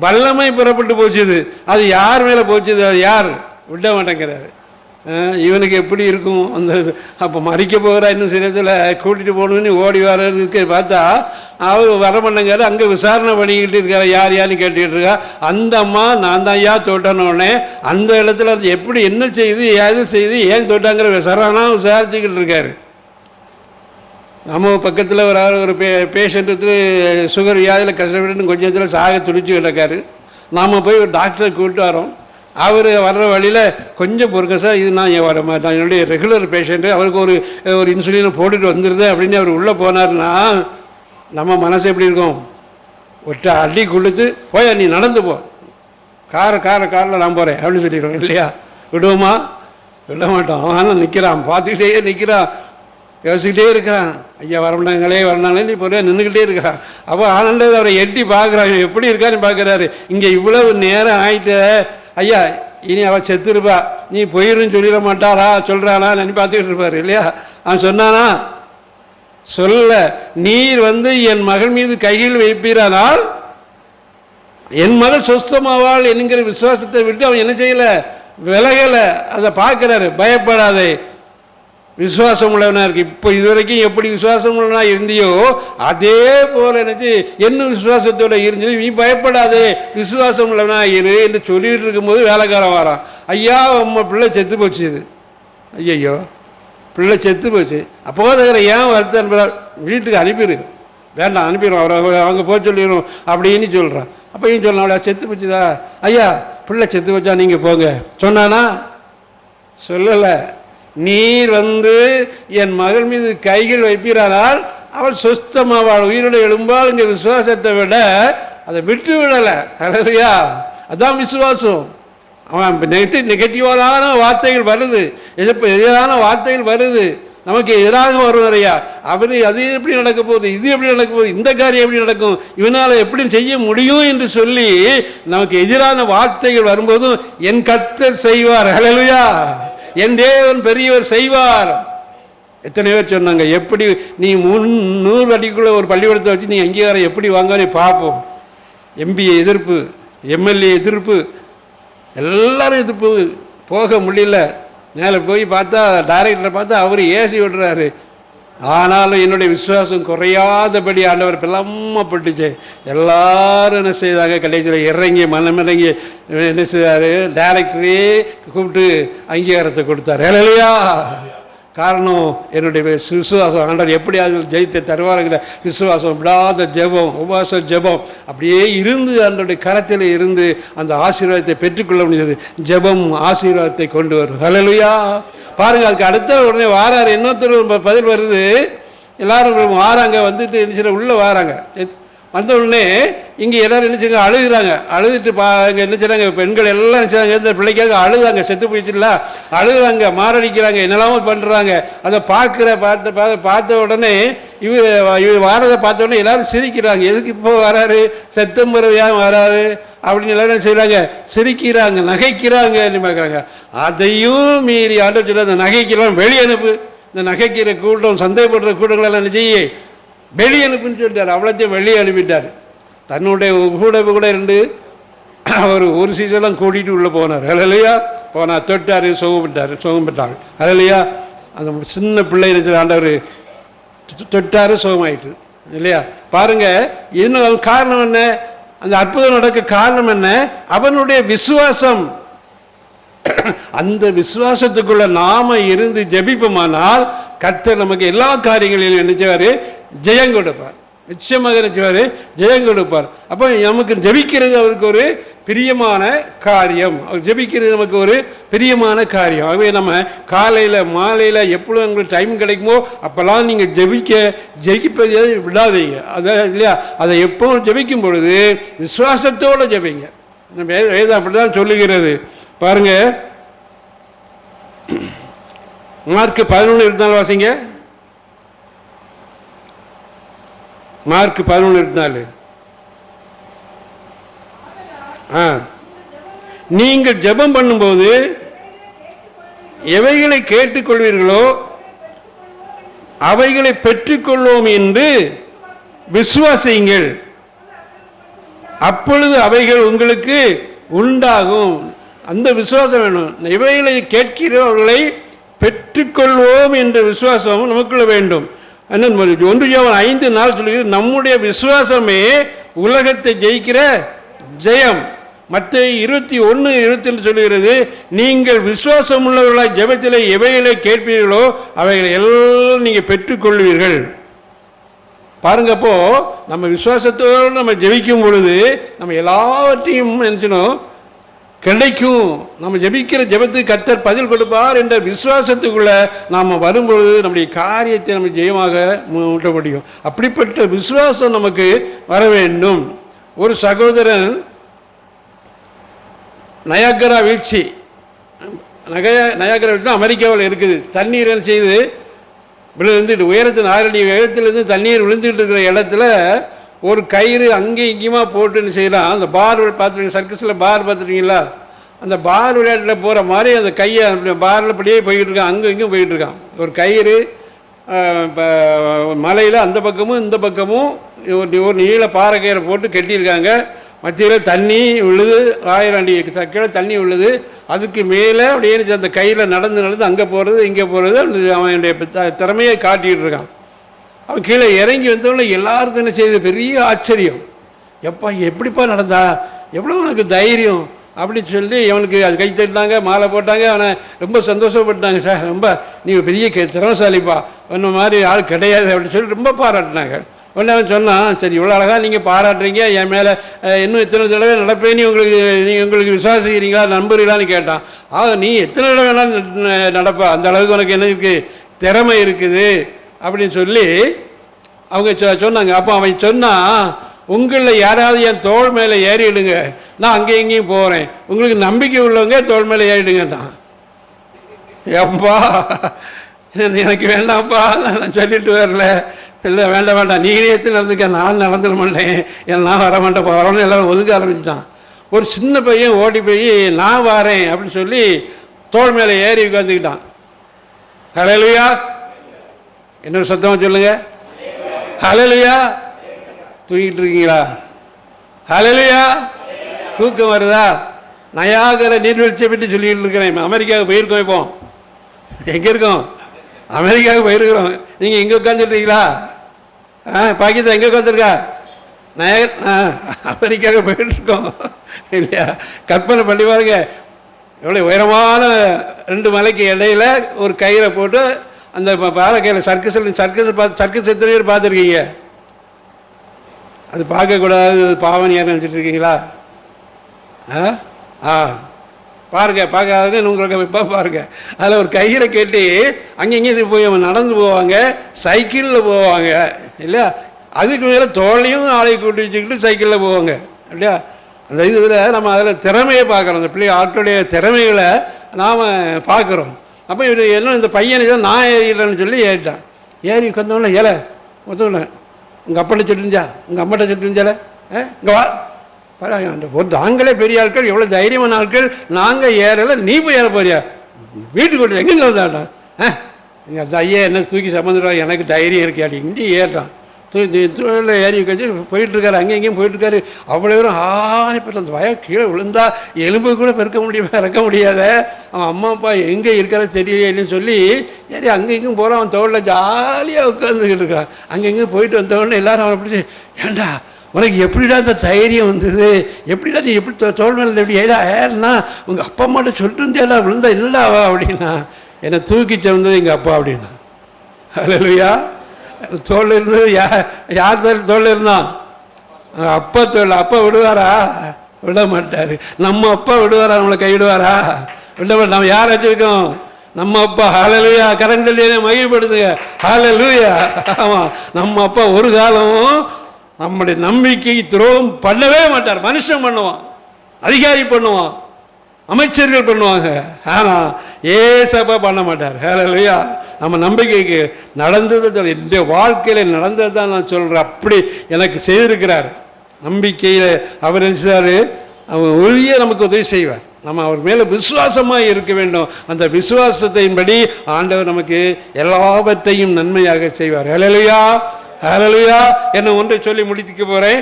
வல்லமை புறப்பட்டு போச்சுது. அது யார் மேலே போச்சுது? அது யார்? விட மாட்டேங்கிறாரு. இவனுக்கு எப்படி இருக்கும் அந்த? அப்போ மறிக்க போகிறா, இன்னும் சரீரத்தில் கூட்டிகிட்டு போகணுன்னு ஓடி வர்றதுக்கு பார்த்தா அவர் வர மாட்டேங்காரு. அங்கே விசாரணை பண்ணிக்கிட்டு இருக்காரு, யார் யாருன்னு கேட்டுக்கிட்டு இருக்கா. அந்த அம்மா நான் தான் ஐயா தொட்டனோடனே அந்த இடத்துல அது எப்படி என்ன செய்யுது, எது செய்யுது, ஏன் தொட்டாங்கிற விசாரிச்சுக்கிட்டு இருக்காரு. நம்ம பக்கத்தில் ஒரு பேஷண்ட்டு சுகர் வியாதியில் கஷ்டப்பட்டு கொஞ்சத்தில் சாக துடிச்சு கிடக்காரு. நாம் போய் ஒரு டாக்டரை கூப்பிட்டு வரோம். அவர் வர்ற வழியில் கொஞ்சம் பொறுக்க சார், இது நான் என்னுடைய ரெகுலர் பேஷண்ட்டு, அவருக்கு ஒரு இன்சுலினை போட்டுட்டு வந்துடுது அப்படின்னு அவர் உள்ளே போனார்னா நம்ம மனசு எப்படி இருக்கும்? ஒற்றை அடி கொடுத்து போய் நீ நடந்து போ, காரில் நான் போகிறேன் அப்படின்னு சொல்லிடுவோம் இல்லையா? விடுவோமா? விட மாட்டோம். ஆனால் நிற்கிறான், பார்த்துக்கிட்டே நிற்கிறான், யோசிக்கிட்டே இருக்கிறான். ஐயா வரமாட்டாங்களே நீ பொறுமையாக நின்றுக்கிட்டே இருக்கிறான். அப்போ ஆனந்த அவரை எட்டி பார்க்குறாங்க, எப்படி இருக்கான்னு பார்க்குறாரு. இங்கே இவ்வளவு நேரம் ஆகிட்ட, ஐயா இனி அவள் செத்துருப்பா, நீ போயிருன்னு சொல்லிட மாட்டாரா சொல்கிறானா நினைச்சு பார்த்துக்கிட்டு இருப்பார் இல்லையா? அவன் சொன்னானா? சொல்ல, நீர் என் மகள் மீது கையில் வைப்பீரானால் என் மகள் சொஸ்தமாவாள் என்கிற விசுவாசத்தை விட்டு அவன் என்ன செய்யலை, விலகலை. அதை பார்க்குறாரு. பயப்படாதே, விசுவாசம் உள்ளவனா இருக்கு. இப்போ இதுவரைக்கும் எப்படி விசுவாசம் உள்ளவனா இருந்தியோ அதே போல நினச்சி என்ன விசுவாசத்தோட இருந்துச்சு, நீ பயப்படாதே விசுவாசம் உள்ளவனா இரு என்று சொல்லிட்டு இருக்கும்போது வேலைக்காரன் வரான். ஐயா உம்ம பிள்ளை செத்து போச்சு. இது ஐயோ பிள்ளை செத்து போச்சு. அப்போதைக்கிற ஏன் வருத்தம் என்பதால் வீட்டுக்கு அனுப்பிடு, வேண்டாம் அனுப்பிடுவோம், அவங்க போக சொல்லிடுவோம் அப்படின்னு சொல்கிறான். அப்போ ஏன் சொல்லலாம், அவளை செத்து போச்சுதா? ஐயா பிள்ளை செத்து போச்சா, நீங்கள் போங்க சொன்னானா? சொல்லலை. நீர் என் மகள் மீது கைகள் வைப்பீரானால் அவள் சொஸ்தமாவாள், உயிரோட எழும்பாள். இங்கே விசுவாசத்தை விட அதை விட்டு விடலை. ஹல்லேலூயா, அதான் விசுவாசம். அவன் நெகட்டிவான வார்த்தைகள் வருது, எதிரான வார்த்தைகள் வருது, நமக்கு எதிராக வரும் நிறையா. அவர் அது எப்படி நடக்க போகுது, இது எப்படி நடக்க போகுது, இந்த காரியம் எப்படி நடக்கும், இவனால் எப்படி செய்ய முடியும் என்று சொல்லி நமக்கு எதிரான வார்த்தைகள் வரும்போதும் என் கர்த்தர் செய்வார். ஹல்லேலூயா, என் தேவன் பெரியவர் செய்வார். எத்தனை பேர் சொன்னாங்க, எப்படி நீ 300 அடிக்குள்ள ஒரு பள்ளிக்கூடத்தை வச்சு நீ அங்கீகாரம் எப்படி வாங்க பார்ப்போம். எம்பிஏ எதிர்ப்பு, எம்எல்ஏ எதிர்ப்பு, எல்லாரும் எதிர்ப்பு, போக முடியல. மேலே போய் பார்த்தா டைரக்டரை பார்த்தா அவர் ஏசி விடுறாரு. ஆனாலும் என்னுடைய விசுவாசம் குறையாதபடி ஆண்டவர் பிளம்மப்பட்டுச்சு. எல்லாரும் என்ன செய்தாங்க, கடைசியில் இறங்கி மனமிறங்கி என்ன செய்தார், டைரக்டரே கூப்பிட்டு அங்கீகாரத்தை கொடுத்தார். இல்லையா? காரணம் என்னுடைய விசுவாசம். ஆண்டவர் எப்படி அதில் ஜெயித்து தருவாருங்கிற விசுவாசம், விடாத ஜெபம், உபவாச ஜெபம் அப்படியே இருந்து அதனுடைய கரத்தில் இருந்து அந்த ஆசீர்வாதத்தை பெற்றுக்கொள்ள முடியாது. ஜெபம் ஆசீர்வாதத்தை கொண்டு வரும். ஹல்லேலூயா. பாருங்கள், அதுக்கு அடுத்த உடனே வாராரு. இன்னொருத்தர் பதில் வருது. எல்லாரும் வாராங்க, வந்துட்டு என்ன உள்ளே வாராங்க. வந்த உடனே இங்கே எல்லோரும் என்ன செய்யுங்க, அழுகுறாங்க. அழுதுட்டு இங்கே என்ன செய்றாங்க, பெண்கள் எல்லாம் என்ன செய்றாங்க, இந்த பிள்ளைக்காக அழுதாங்க, செத்து போயிடுச்சுல அழுகுறாங்க, மாரடிக்கிறாங்க, என்னெல்லாமோ பண்ணுறாங்க. அதை பார்த்த உடனே இவர் வாரதை பார்த்த உடனே எல்லோரும் சிரிக்கிறாங்க. எதுக்கு இப்போ வராரு, செப்டம்பர் ஏன் வராரு அப்படின்னு எல்லோரும் என்ன செய்கிறாங்க, சிரிக்கிறாங்க, நகைக்கிறாங்க பார்க்குறாங்க. அதையும் மீறி ஆண்டவர் சொல்ல, அந்த நகைக்கிறோம் வெளியே அனுப்பு, இந்த நகைக்கிற கூட்டம், சந்தேகப்படுற கூட்டங்களெல்லாம் என்ன செய்ய வெளியே அனுப்புன்னு சொல்லிட்டார். அவ்வளோத்தையும் வெளியே அனுப்பிட்டார். தன்னுடைய கூட இருந்து அவர் ஒரு சீசன்லாம் கூட்டிகிட்டு உள்ளே போனார். ஹல்லேலூயா. போனார், தொட்டார், சுகம் பெற்றார். ஹல்லேலூயா. அந்த சின்ன பிள்ளை இருந்துச்சு, ஆண்டவர் தொட்டார், சுகமாயிட்டு இல்லையா? பாருங்கள், இன்னும் காரணம் என்ன, அந்த அற்புதம் நடக்க காரணம் என்ன, அவனுடைய விசுவாசம். அந்த விசுவாசத்துக்குள்ள நாம இருந்து ஜெபிப்போமானால் கர்த்தர் நமக்கு எல்லா காரியங்களிலும் நினைச்சவாரு ஜெயம் கொடுப்பார், நிச்சயமாக நினைச்சவாரு ஜெயம் கொடுப்பார். அப்போ நமக்கு ஜெபிக்கிறது அவருக்கு ஒரு பிரியமான காரியம், அவர் ஜெபிக்கிறது நமக்கு ஒரு பிரியமான காரியம். ஆகவே நம்ம காலையில் மாலையில் எப்பொழுதும் உங்களுக்கு டைம் கிடைக்குமோ அப்போல்லாம் நீங்கள் ஜெயிப்பதை விடாதீங்க. அதை இல்லையா, அதை எப்பவும் ஜெபிக்கும் பொழுது விசுவாசத்தோடு ஜெபிங்க. வேதம் அப்படி தான் சொல்லுகிறது. பாருங்கள், மார்க் 11:24 வாசிங்க. மார்க் 11:24. நீங்கள் ஜெபம் பண்ணும்போது எவைகளை கேட்டுக்கொள்வீர்களோ அவைகளை பெற்றுக்கொள்வோம் என்று விசுவாசியுங்கள், அப்பொழுது அவைகள் உங்களுக்கு உண்டாகும். அந்த விசுவாசம் வேணும். இவைகளை கேட்கிறவர்களை பெற்றுக்கொள்வோம் என்ற விசுவாசம் நமக்குள்ள வேண்டும். 1 யோவான் 5:4 சொல்லுகிறது, நம்முடைய விசுவாசமே உலகத்தை ஜெயிக்கிற ஜெயம். மத்தேயு 21:22 சொல்லுகிறது, நீங்கள் விசுவாசம் உள்ளவர்களாய் ஜெபத்திலே எவைகளை கேட்பீர்களோ அவைகளை எல்லாம் நீங்கள் பெற்றுக்கொள்வீர்கள். பாருங்க, அப்போ நம்ம விசுவாசத்தோடு நம்ம ஜெபிக்கும் பொழுது நம்ம எல்லாவற்றையும் நினைச்சணும் கிடைக்கும். நம்ம ஜெபிக்கிற ஜெபத்துக்கு கர்த்தர் பதில் கொடுப்பார் என்ற விசுவாசத்துக்குள்ள நாம் வரும்பொழுது நம்முடைய காரியத்தை நம்ம ஜெயமாக முட்ட முடியும். அப்படிப்பட்ட விசுவாசம் நமக்கு வர வேண்டும். ஒரு சகோதரன் நயாகரா வீழ்ச்சி, நயாகரா வீழ்ச்சி அமெரிக்காவில் இருக்குது. தண்ணீர் என்ன செய்து விழுந்துட்டு உயரத்தின் 6 அடி உயரத்திலிருந்து தண்ணீர் விழுந்துட்டு இருக்கிற இடத்துல ஒரு கயிறு அங்கேயும் இங்கேயுமா போட்டுன்னு செய்யலாம். அந்த பார் பார்த்துருக்கீங்க, சர்க்கஸில் பார் பார்த்துருக்கீங்களா? அந்த பார் விளையாட்டில் போகிற மாதிரி அந்த கையை பாரில் படியே போய்கிட்டு இருக்கான், அங்கே இங்கேயும் போய்கிட்டு இருக்கான். ஒரு கயிறு மலையில் அந்த பக்கமும் இந்த பக்கமும் ஒரு நீள பாறை கயிறை போட்டு கட்டியிருக்காங்க. மத்தியில் தண்ணி விழுது, 1000 அடி கீழே தண்ணி விழுது. அதுக்கு மேலே அப்படியே அந்த கையில் நடந்து அங்கே போகிறது இங்கே போகிறது அவனுடைய திறமையை காட்டிகிட்டு இருக்கான். அவன் கீழே இறங்கி வந்தவொடனே எல்லாருக்கும் என்ன செய்யுது, பெரிய ஆச்சரியம். எப்படிப்பா நடந்தா, எவ்வளோ உனக்கு தைரியம் அப்படின்னு சொல்லி அவனுக்கு அது கை தட்டினாங்க, மாலை போட்டாங்க. அவனை ரொம்ப சந்தோஷப்பட்டாங்க. சார், ரொம்ப நீங்கள் பெரிய திறமசாலிப்பா, ஒன்று மாதிரி ஆள் கிடையாது அப்படின்னு சொல்லி ரொம்ப பாராட்டினாங்க. உடனே அவன் சொன்னான், சரி இவ்வளோ அழகாக நீங்கள் பாராட்டுறீங்க, என் மேலே இன்னும் எத்தனை தடவை நடப்பேன்னு உங்களுக்கு விசுவாசிக்கிறீங்களா, நம்புறீங்களான்னு கேட்டான். நீ எத்தனை தடவை வேணாலும் நடப்பா, அந்த அளவுக்கு உனக்கு என்ன இருக்குது, திறமை இருக்குது அப்படின்னு சொல்லி அவங்க சொன்னாங்க. அப்போ அவன் சொன்னான், உங்களில் யாராவது என் தோள் மேலே ஏறிடுங்க, நான் அங்கே இங்கேயும் போகிறேன், உங்களுக்கு நம்பிக்கை உள்ளவங்க தோள் மேலே ஏறிடுங்க தான். எப்பா எனக்கு வேண்டாம்ப்பா, நான் சொல்லிட்டு வரல. இல்லை வேண்டாம், நீங்களே எடுத்து நடந்துக்க, நான் நடந்துட மாட்டேன், நான் வர மாட்டேன், வரணும்னு எல்லோரும் ஒதுக்க ஆரம்பிச்சிட்டான். ஒரு சின்ன பையன் ஓடி போய் நான் வரேன் அப்படின்னு சொல்லி தோள் மேலே ஏறி உட்காந்துக்கிட்டான். ஹல்லேலூயா, இன்னொரு சத்தமாக சொல்லுங்க, ஹல்லேலூயா. தூங்கிட்டு இருக்கீங்களா? ஹல்லேலூயா. தூக்கம் வருதா? நயாகரா நீர்வீழ்ச்சியை பற்றி சொல்லிக்கிட்டு இருக்கிறேன். அமெரிக்காவுக்கு போயிருக்கோம். இப்போ எங்கே இருக்கோம்? அமெரிக்காவுக்கு போயிருக்கிறோம். நீங்கள் எங்கே உட்காந்துருக்கீங்களா? பாக்கியத்தை எங்கே உட்காந்துருக்கா? அமெரிக்காவுக்கு போயிட்டுருக்கோம் இல்லையா? கற்பனை பண்ணி பாருங்க, எவ்வளோ உயரமான 2 மலைக்கு இடையில ஒரு கயிறை போட்டு அந்த பாறை கயிறு சர்க்கஸ் எத்தனை பேர் பார்த்துருக்கீங்க? அது பார்க்கக்கூடாது, அது பாவம் யார் நினச்சிட்டு இருக்கீங்களா? பார்க்காதங்க உங்களுக்கு இப்போ பாருங்கள். அதில் ஒரு கயிறை கட்டி அங்கே இங்கே போய் நடந்து போவாங்க, சைக்கிளில் போவாங்க இல்லையா? அதுக்கு மேலே தோளையும் ஆளை கூட்டி வச்சுக்கிட்டு சைக்கிளில் போவாங்க இல்லையா? அந்த இதில் நம்ம அதில் திறமையை பார்க்குறோம், அந்த பிள்ளை ஆட்களுடைய திறமைகளை நாம் பார்க்குறோம். அப்போ இவர் என்ன, இந்த பையனை தான் நான் ஏறிடுறேன்னு சொல்லி ஏறிட்டான். ஏறி உட்காந்தோம்ல, ஏழை மொத்தம் உங்கள் அப்பாட்ட சொல்லிருந்தா, உங்கள் அம்மாட்ட சொல்லிருந்தால, இங்கே வா ஒரு நாங்களே பெரிய ஆட்கள், எவ்வளோ தைரியமான ஆட்கள், நாங்கள் ஏறலை, நீ போய் ஏற போறியா? வீட்டுக்கு கொண்டு எங்கே வந்தாட்டா? எங்கள் அந்த ஐயா என்ன தூக்கி சம்மந்துடுவா, எனக்கு தைரியம் இருக்கே அப்படி இங்கே ஏறான். தூக்கில் ஏறி வச்சு போயிட்டுருக்காரு, அங்கே எங்கேயும் போயிட்டுருக்காரு. அவ்வளோ பேரும் ஆணைப்பட்ட அந்த வய கீழே விழுந்தா எலும்பு கூட இறக்க முடியாத அவன் அம்மா அப்பா எங்கே இருக்கிற தெரியலன்னு சொல்லி ஏறி அங்கே எங்கேயும் போகிறான். அவன் தோளில் ஜாலியாக உட்காந்துக்கிட்டு இருக்கான். அங்கே எங்கேயும் போயிட்டு வந்தவொடனே எல்லாரும் அவனை பிடிச்சி, ஏண்டா உனக்கு எப்படிடா இந்த தைரியம் வந்தது, எப்படிடா நீ எப்படி தோல் மேலே எப்படி ஏறினா, உங்கள் அப்பா அம்மாட்ட சொல்லிட்டு இருந்தேடா விழுந்தா இல்லைடாவா அப்படின்னா, என்னை தூக்கிட்டு வந்தது எங்கள் அப்பா அப்படின்னா. அல்லேலூயா. தோல் இருந்தது யார் தோல் இருந்தான்? அப்பா தோல். அப்பா விடுவாரா? விட மாட்டார். நம்ம அப்பா விடுவாரா? நம்மளை கைவிடுவாரா? விட மாட்டோம். நம்ம யார் வச்சிருக்கோம்? நம்ம அப்பா. ஹல்லேலூயா. கரங்களை மகிழ்படுத்துங்க. ஹல்லேலூயா. ஆமாம், நம்ம அப்பா ஒரு காலமும் நம்முடைய நம்பிக்கை துரோகம் பண்ணவே மாட்டார். மனுஷன் பண்ணுவான், அதிகாரி பண்ணுவான், அமைச்சர்கள் பண்ணுவாங்க, ஆனால் ஏசப்பா பண்ண மாட்டார். ஹல்லேலூயா. நம்ம நம்பிக்கைக்கு நடந்தது இந்த வாழ்க்கையில் நடந்தது தான் நான் சொல்கிறேன். அப்படி எனக்கு செய்திருக்கிறார். நம்பிக்கையில் அவர் நினைச்சார், அவர் உறுதியாக நமக்கு உதவி செய்வார். நம்ம அவர் மேலே விசுவாசமாக இருக்க வேண்டும். அந்த விசுவாசத்தின்படி ஆண்டவர் நமக்கு எல்லாவற்றையும் நன்மையாக செய்வார். ஹல்லேலூயா. ஹல்லேலூயா. என்ன ஒன்றை சொல்லி முடிக்க போகிறேன்.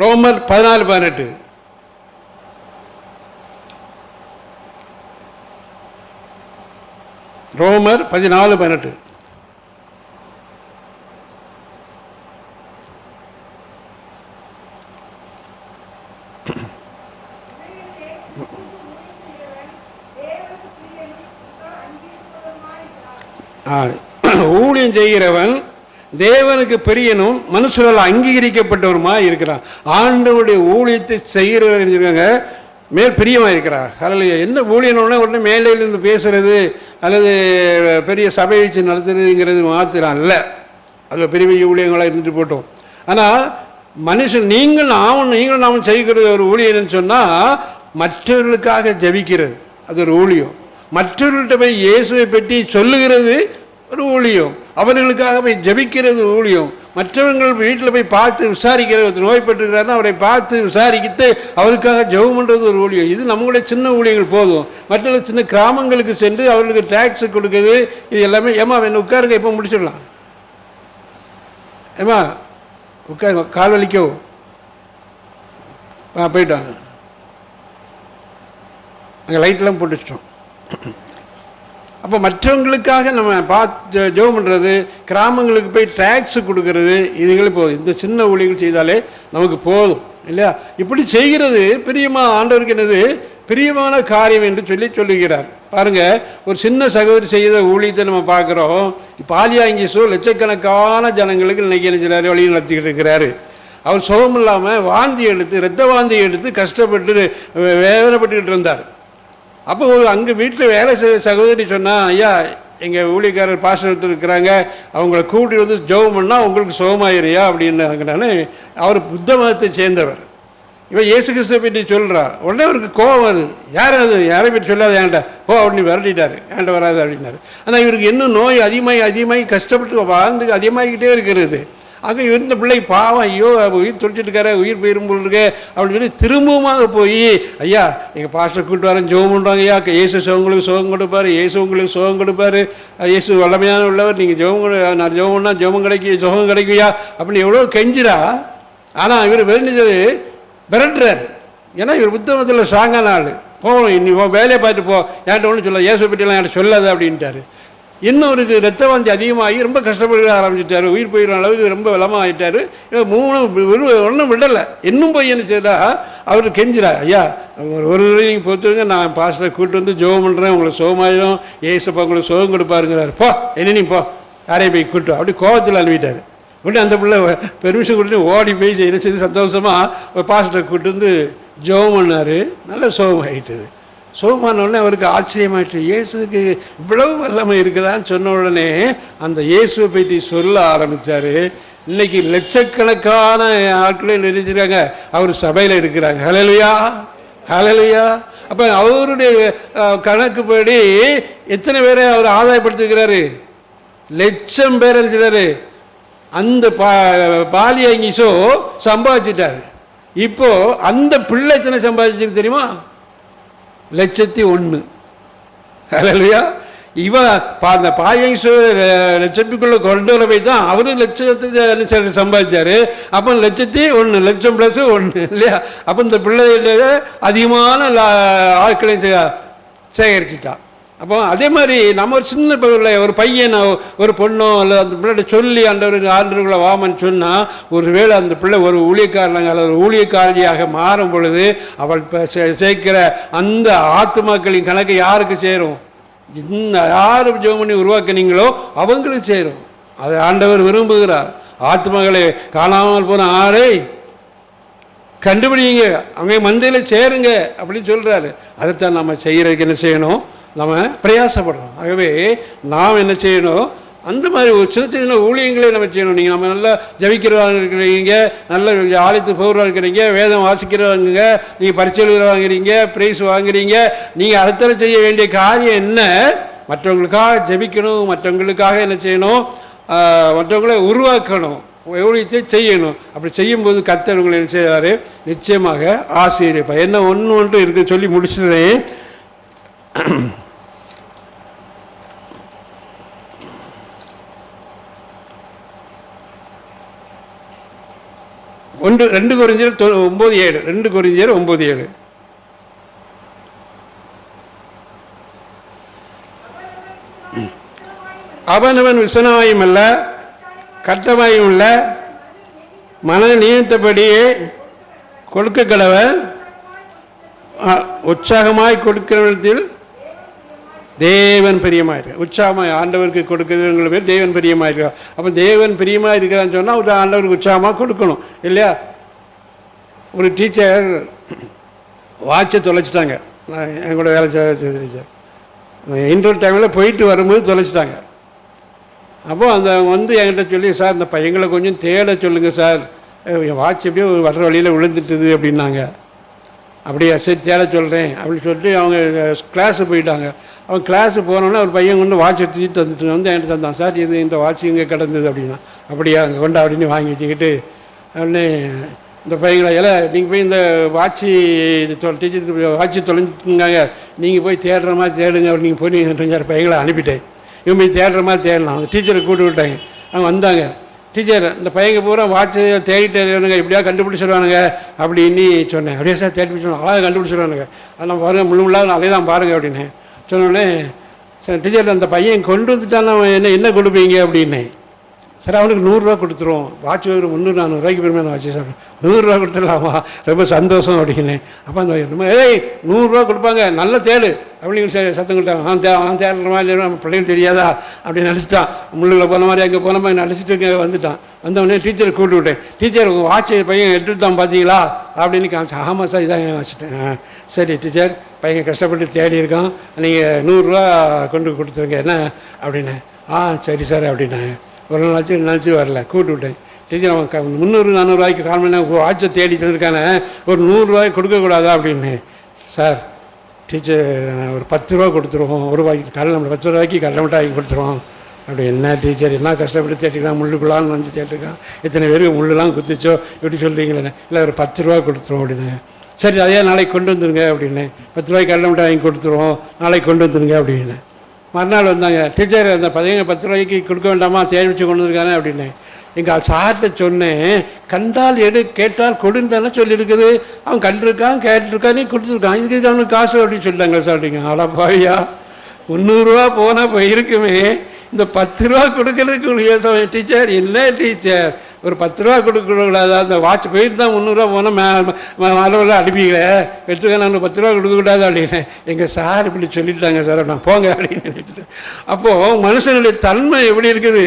ரோமர் 14:18. ரோமர் 14:18. ஊழியம் செய்கிறவன் தேவனுக்கு பிரியனும் மனுஷரால் அங்கீகரிக்கப்பட்டவருமாக இருக்கிறான். ஆண்டவருடைய ஊழியத்தை செய்கிறவங்க மேல் பிரியமாக இருக்கிறார். ஹல்லேலூயா. என்ன ஊழியனோடனே உடனே மேலையிலிருந்து பேசுறது அல்லது பெரிய சபை வச்சு நடத்துறதுங்கிறது மாத்திரம் அல்ல. அது பெரிய பெரிய ஊழியங்களாக இருந்துட்டு போட்டோம். ஆனால் மனுஷன் நீங்கள் நாமும் செய்கிறது ஒரு ஊழியன்னு சொன்னால் மற்றவர்களுக்காக ஜபிக்கிறது அது ஒரு ஊழியம். மற்றவர்கள்ட்ட போய் இயேசுவை பற்றி சொல்லுகிறது ஒரு ஊழியம். அவர்களுக்காக போய் ஜபிக்கிறது ஊழியம். மற்றவர்கள் வீட்டில் போய் பார்த்து விசாரிக்கிறது, நோய்பட்டுருக்கிறாருன்னா அவரை பார்த்து விசாரிக்கிட்டு அவருக்காக ஜெபம் பண்ணுறது ஒரு ஊழியம். இது நம்மளுடைய சின்ன ஊழியங்கள் போதும். மற்ற சின்ன கிராமங்களுக்கு சென்று அவர்களுக்கு டேக்ஸ் கொடுக்குறது, இது எல்லாமே. ஏமா என்ன உட்காருங்க, எப்போ முடிச்சிடலாம், ஏமா உட்காருங்க, கால் வலிக்கோ, போயிட்டாங்க. அங்கே லைட்லாம் போட்டு வச்சிட்டோம். அப்போ மற்றவங்களுக்காக நம்ம பார்த்து ஜெபம் பண்ணுறது, கிராமங்களுக்கு போய் டேக்ஸ் கொடுக்கறது, இதுகளே போதும். இந்த சின்ன ஊழியர்கள் செய்தாலே நமக்கு போதும் இல்லையா? இப்படி செய்கிறது பிரியமாக ஆண்டவருக்கு என்னது பிரியமான காரியம் என்று சொல்லுகிறார். பாருங்கள், ஒரு சின்ன சகோதரி செய்த ஊழியத்தை நம்ம பார்க்குறோம். பாலியாங்கிசோ லட்சக்கணக்கான ஜனங்களுக்கு இன்றைக்கி என்ன செய்கிறாரு, வழி நடத்திக்கிட்டு இருக்கிறாரு. அவர் சுகம் இல்லாமல் வாந்தி எடுத்து, இரத்த வாந்தி எடுத்து கஷ்டப்பட்டு வேதனைப்பட்டுக்கிட்டு இருந்தார். அப்போ அங்கே வீட்டில் வேலை செய்த சகோதரி சொன்னால், ஐயா எங்கள் ஊழியக்காரர் பாஸ்டர் ஒருத்தர் இருக்கிறாங்க, அவங்கள கூட்டி வந்து ஜெபம் பண்ணால் உங்களுக்கு சுகமாயிரியா அப்படின்னாங்கன்னு. அவர் புத்த மதத்தை சேர்ந்தவர். இவன் இயேசு கிறிஸ்துவை பற்றி சொல்கிறார். உடனே அவருக்கு கோபம் வருது. யாரும் அது யாரை பற்றி சொல்லாது, ஏன்டா போ அப்படின்னு விரட்டிட்டார். ஏன்ட்ட வராது அப்படின்னாரு. ஆனால் இவருக்கு இன்னும் நோய் அதிகமாகி கஷ்டப்பட்டு வாழ்ந்து அதிகமாகிக்கிட்டே இருக்கிறது. அங்கே இருந்த பிள்ளை பாவம், ஐயோ உயிர் துடிச்சிட்டு இருக்காரு, உயிர் போயிரும் போல் இருக்கு அப்படின்னு சொல்லி திரும்பமாக போய், ஐயா எங்கள் பாஸ்டர் கூப்பிட்டு வரேன், ஜெபம் பண்ணுறாங்க ஐயா, இயேசு உங்களுக்கு சுகம் கொடுப்பார், இயேசு உங்களுக்கு சுகம் கொடுப்பார், இயேசு வல்லமையான உள்ளவர், நீங்கள் நான் ஜெபம் பண்ணால் சுகம் கிடைக்குயா அப்படின்னு எவ்வளோ கெஞ்சிரா. ஆனால் இவர் வெறிஞ்சது விரட்டுறாரு. ஏன்னா இவர் புத்தகத்தில் ஸ்ட்ராங்கான ஆள். போகணும், இன்னி வேலையை பார்த்துட்டு போ, என்கிட்ட ஒன்றும் சொல்ல, இயேசு பற்றியெல்லாம் என்கிட்ட சொல்லாது அப்படின்ட்டாரு. இன்னொருக்கு ரத்த வாந்தி அதிகமாகி ரொம்ப கஷ்டப்பட ஆரம்பிச்சிட்டார். உயிர் போயிடுற அளவுக்கு ரொம்ப விளமாக ஆகிட்டார். ஒன்றும் விடலை. இன்னும் போய் என்ன செய்யறா, அவர் கெஞ்சிரா, ஐயா ஒரு நீங்கள் பொறுத்துருங்க, நான் பாஸ்டரை கூப்பிட்டு வந்து ஜெபம் பண்ணுறேன், உங்களுக்கு சுகமாயிடும், ஏசப்பா உங்களுக்கு சுகம் கொடுப்பாருங்கிறார். போ என்ன நீ போ, யாரையும் போய் கூப்பிட்டு அப்படி கோபத்தில் அழுவிட்டார். உடனே அந்த பிள்ளை பெர்மிஷன் கொடுத்து ஓடி போய் என்ன செய்து சந்தோஷமாக பாஸ்டரை கூப்பிட்டு வந்து ஜெபம் பண்ணார். நல்ல சுகம் ஆகிட்டது. சுகமான உடனே அவருக்கு ஆச்சரியமாயிட்டு, இயேசுக்கு இவ்வளவு வல்லமை இருக்குதான்னு சொன்ன உடனே அந்த இயேசுவை பற்றி சொல்ல ஆரம்பித்தார். இன்னைக்கு லட்சக்கணக்கான ஆட்களே நினைச்சிருக்காங்க, அவர் சபையில் இருக்கிறாங்க. ஹல்லேலூயா, ஹல்லேலூயா. அப்போ அவருடைய கணக்குப்படி எத்தனை பேரை அவர் ஆதாயப்படுத்திருக்கிறாரு? லட்சம் பேர் இருக்கிறாரு. அந்த பாலியாங்கிசோ சம்பாதிச்சிட்டாரு. இப்போ அந்த பிள்ளை எத்தனை சம்பாதிச்சிருக்கு தெரியுமா? 1,01,000. ஹல்லேலூயா. இவன் அந்த பாலியாங்கிசோ லட்சத்துக்குள்ளே கொண்டு வர போய் தான் அவரு லட்சத்தை சம்பாதிச்சாரு. அப்போ 1,01,000 லட்சம் ப்ளஸ் 1 இல்லையா? அப்போ இந்த பிள்ளை அதிகமான ஆட்களையும் சேகரிச்சுட்டான். அப்போ அதே மாதிரி நம்ம ஒரு சின்ன பிள்ளை, ஒரு பையனோ ஒரு பொண்ணோ இல்லை அந்த பிள்ளைகிட்ட சொல்லி ஆண்டவர்களை வாமன்னு சொன்னால், ஒரு வேளை அந்த பிள்ளை ஒரு ஊழியக்காரனாக அல்லது ஒரு ஊழியக்காரியாக மாறும் பொழுது அவள் சேர்க்கிற அந்த ஆத்துமாக்களின் கணக்கு யாருக்கு சேரும்? யார் ஜெபம் பண்ணி உருவாக்குனீங்களோ அவங்களுக்கு சேரும். அதை ஆண்டவர் விரும்புகிறார். ஆத்துமகளை காணாமல் போன ஆளை கண்டுபிடிங்க, அவங்க மந்தையில் சேருங்க அப்படின்னு சொல்கிறாரு. அதைத்தான் நம்ம செய்கிறதுக்கு என்ன செய்யணும்? நம்ம பிரயாசப்படுறோம். ஆகவே நாம் என்ன செய்யணும்? அந்த மாதிரி ஒரு சின்ன சின்ன ஊழியங்களே நம்ம செய்யணும். நீங்கள் நம்ம நல்லா ஜபிக்கிறவங்க இருக்கிறீங்க, நல்ல ஆலயத்துக்கு போகிறவங்க இருக்கிறீங்க, வேதம் வாசிக்கிறவங்க, நீங்கள் பரிசு எழுதுறவாங்கிறீங்க, ப்ரைஸ் வாங்குறீங்க. நீங்கள் அடுத்த செய்ய வேண்டிய காரியம் என்ன? மற்றவங்களுக்காக ஜபிக்கணும், மற்றவங்களுக்காக என்ன செய்யணும்? மற்றவங்களை உருவாக்கணும், ஊழியத்தை செய்யணும். அப்படி செய்யும்போது கர்த்தர் உங்களை என்ன செய்வார்? நிச்சயமாக ஆசீர்வதிப்பார். என்ன ஒன்று இருக்குது சொல்லி முடிச்சுடுறேன். ரெண்டு கொரிந்தியர் 9:7. 2 கொரிந்தியர் 9:7. அவனவன் விசனாயும் அல்ல, கட்டமாயும் இல்லை, மனதை நியமித்தபடியே கொடுக்க கடவன். உற்சாகமாய் கொடுக்கிறவனத்தில் தேவன் பிரியமாயிருக்க. உற்சாகமாக ஆண்டவருக்கு கொடுக்குறவங்க பேர் தேவன் பிரியமாயிருக்கா. அப்போ தேவன் பிரியமாக இருக்கிறான்னு சொன்னால் ஒரு ஆண்டவருக்கு உற்சாகமாக கொடுக்கணும் இல்லையா? ஒரு டீச்சர் வாட்சை தொலைச்சிட்டாங்க. என் கூட வேலை டீச்சர் இன்டர்வல் டைமில் போயிட்டு வரும்போது தொலைச்சிட்டாங்க. அப்போது அந்த என்கிட்ட சொல்லி, சார் இந்த பையங்களை கொஞ்சம் தேட சொல்லுங்கள் சார், என் வாட்ச் எப்படியோ வர்ற வழியில் விழுந்துட்டுது அப்படின்னாங்க. அப்படியா, சரி தேட சொல்கிறேன் அப்படின்னு சொல்லிட்டு அவங்க கிளாஸுக்கு போயிட்டாங்க. அவங்க கிளாஸுக்கு போனோன்னா ஒரு பையன் கொண்டு வாட்ச் எடுத்துட்டு வந்துட்டு என்கிட்ட தந்தான். சார் இது இந்த வாட்ச் இங்கே கிடந்தது அப்படின்னா. அப்படியா, அங்கே கொண்டா அப்படின்னு வாங்கி வச்சுக்கிட்டு உடனே இந்த பையங்களை நீங்கள் போய் இந்த வாட்சி டீச்சர் வாட்சி தொலைஞ்சிட்டுங்காங்க, நீங்கள் போய் தேடுற மாதிரி தேடுங்க அப்படி நீங்கள் போய் பையங்களை அனுப்பிட்டேன். இவங்க போய் தேடுற மாதிரி தேடலாம். அவங்க டீச்சரை கூப்பிட்டு விட்டாங்க. அவங்க வந்தாங்க. டீச்சர் இந்த பையங்க பூரா வாட்சை தேடிட்டு இப்படியா கண்டுபிடிச்சிடுவானுங்க அப்படின்னு சொன்னேன். அப்படியே சார் தேடி சொன்னோம், அழகாக கண்டுபிடிச்சிடுவானுங்க, அதெல்லாம் பாருங்கள் முழுமுள்ளாக அதே தான் பாருங்கள் அப்படின்னு சொன்னோடனே, சார் டீச்சர் அந்த பையன் கொண்டு வந்துட்டான், என்ன கொடுப்பீங்க அப்படின்னு. சார் அவனுக்கு 100 கொடுத்துருவோம். வாட்ச் ஒரு 300-400 பெருமையான வாட்சி சார், 100 கொடுத்துடலாமா, ரொம்ப சந்தோஷம் அப்படின்னு. அப்போ அந்த 100 கொடுப்பாங்க, நல்ல தேடு அப்படின்னு சத்தம் கொடுத்தாங்க. அவன் தேடுற மாதிரி நம்ம பிள்ளைகள் தெரியாதா அப்படின்னு நினச்சிட்டான். முள்ளில் போன மாதிரி அங்கே போன மாதிரி நினச்சிட்டு வந்துட்டான். வந்தவொடனே டீச்சரை கூப்பிட்டு விட்டேன். டீச்சர் உங்கள் வாட்சை பையன் எடுத்துட்டு தான் பார்த்தீங்களா அப்படின்னு காமிச்சேன். ஆமாம் சார் இதான் வச்சுட்டேன். சரி டீச்சர், பையன் கஷ்டப்பட்டு தேடி இருக்கான், நீங்கள் 100 கொண்டு கொடுத்துருங்க என்ன அப்படின்னு. சரி சார் அப்படின்னாங்க. ஒரு நாள் நினச்சி வரல, கூப்பிட்டு விட்டேன். டீச்சர் அவன் 300-400 காரணம் வாட்சை தேடி தந்துருக்கானே, ஒரு 100 கொடுக்கக்கூடாதா அப்படின்னு. சார் டீச்சர் ஒரு 10 கொடுத்துருவோம், ₹1 கடலை 10 கடலை மிட்டாய் கொடுத்துருவோம். அப்படி என்ன டீச்சர் என்ன கஷ்டப்பட்டு தேட்டிக்கலாம், முள்ளுக்குள்ளான்னு வந்து தேட்டிருக்கான், இத்தனை பேருக்கு முள்ளுலாம் குத்திச்சோ இப்படி சொல்கிறீங்களே, இல்லை ஒரு ₹10 கொடுத்துருவோம் அப்படின்னாங்க. சரி அதே நாளைக்கு கொண்டு வந்துருங்க அப்படின்னு. ₹10 கடலை மிட்டாய் வாங்கி கொடுத்துருவோம், நாளைக்கு கொண்டு வந்துருங்க அப்படின்னு. மறுநாள் வந்தாங்க. டீச்சர் அந்த பையங்க ₹10 கொடுக்க வேண்டாமா, தேடி வச்சு கொண்டு வந்துருக்கானே அப்படின்னு. எங்கள் சார்கிட்ட சொன்னேன், கண்டால் எடு கேட்டால் கொடுன்னு தானே சொல்லியிருக்குது. அவன் கண்டிருக்கான் கேட்டிருக்கான், நீ கொடுத்துருக்கான், இதுக்கு அவனுக்கு காசு அப்படின்னு சொல்லிட்டாங்க சார் அப்படிங்க. அடப்பாவியா, ₹300 போனால் போயிருக்குமே, இந்த ₹10 கொடுக்கறதுக்கு டீச்சர் என்ன டீச்சர், ஒரு ₹10 கொடுக்கக்கூடாது, அந்த வாட்ச் போயிட்டு தான் ₹300 போனால் அளவில் அனுப்பிக்கல, எடுத்துக்க நான் ₹10 கொடுக்கக்கூடாது அப்படின்னு. எங்கள் சார் இப்படி சொல்லிட்டாங்க சார், நான் போங்க அப்படின்னு நினைச்சிட்டு. அப்போது மனுஷனுடைய தன்மை எப்படி இருக்குது,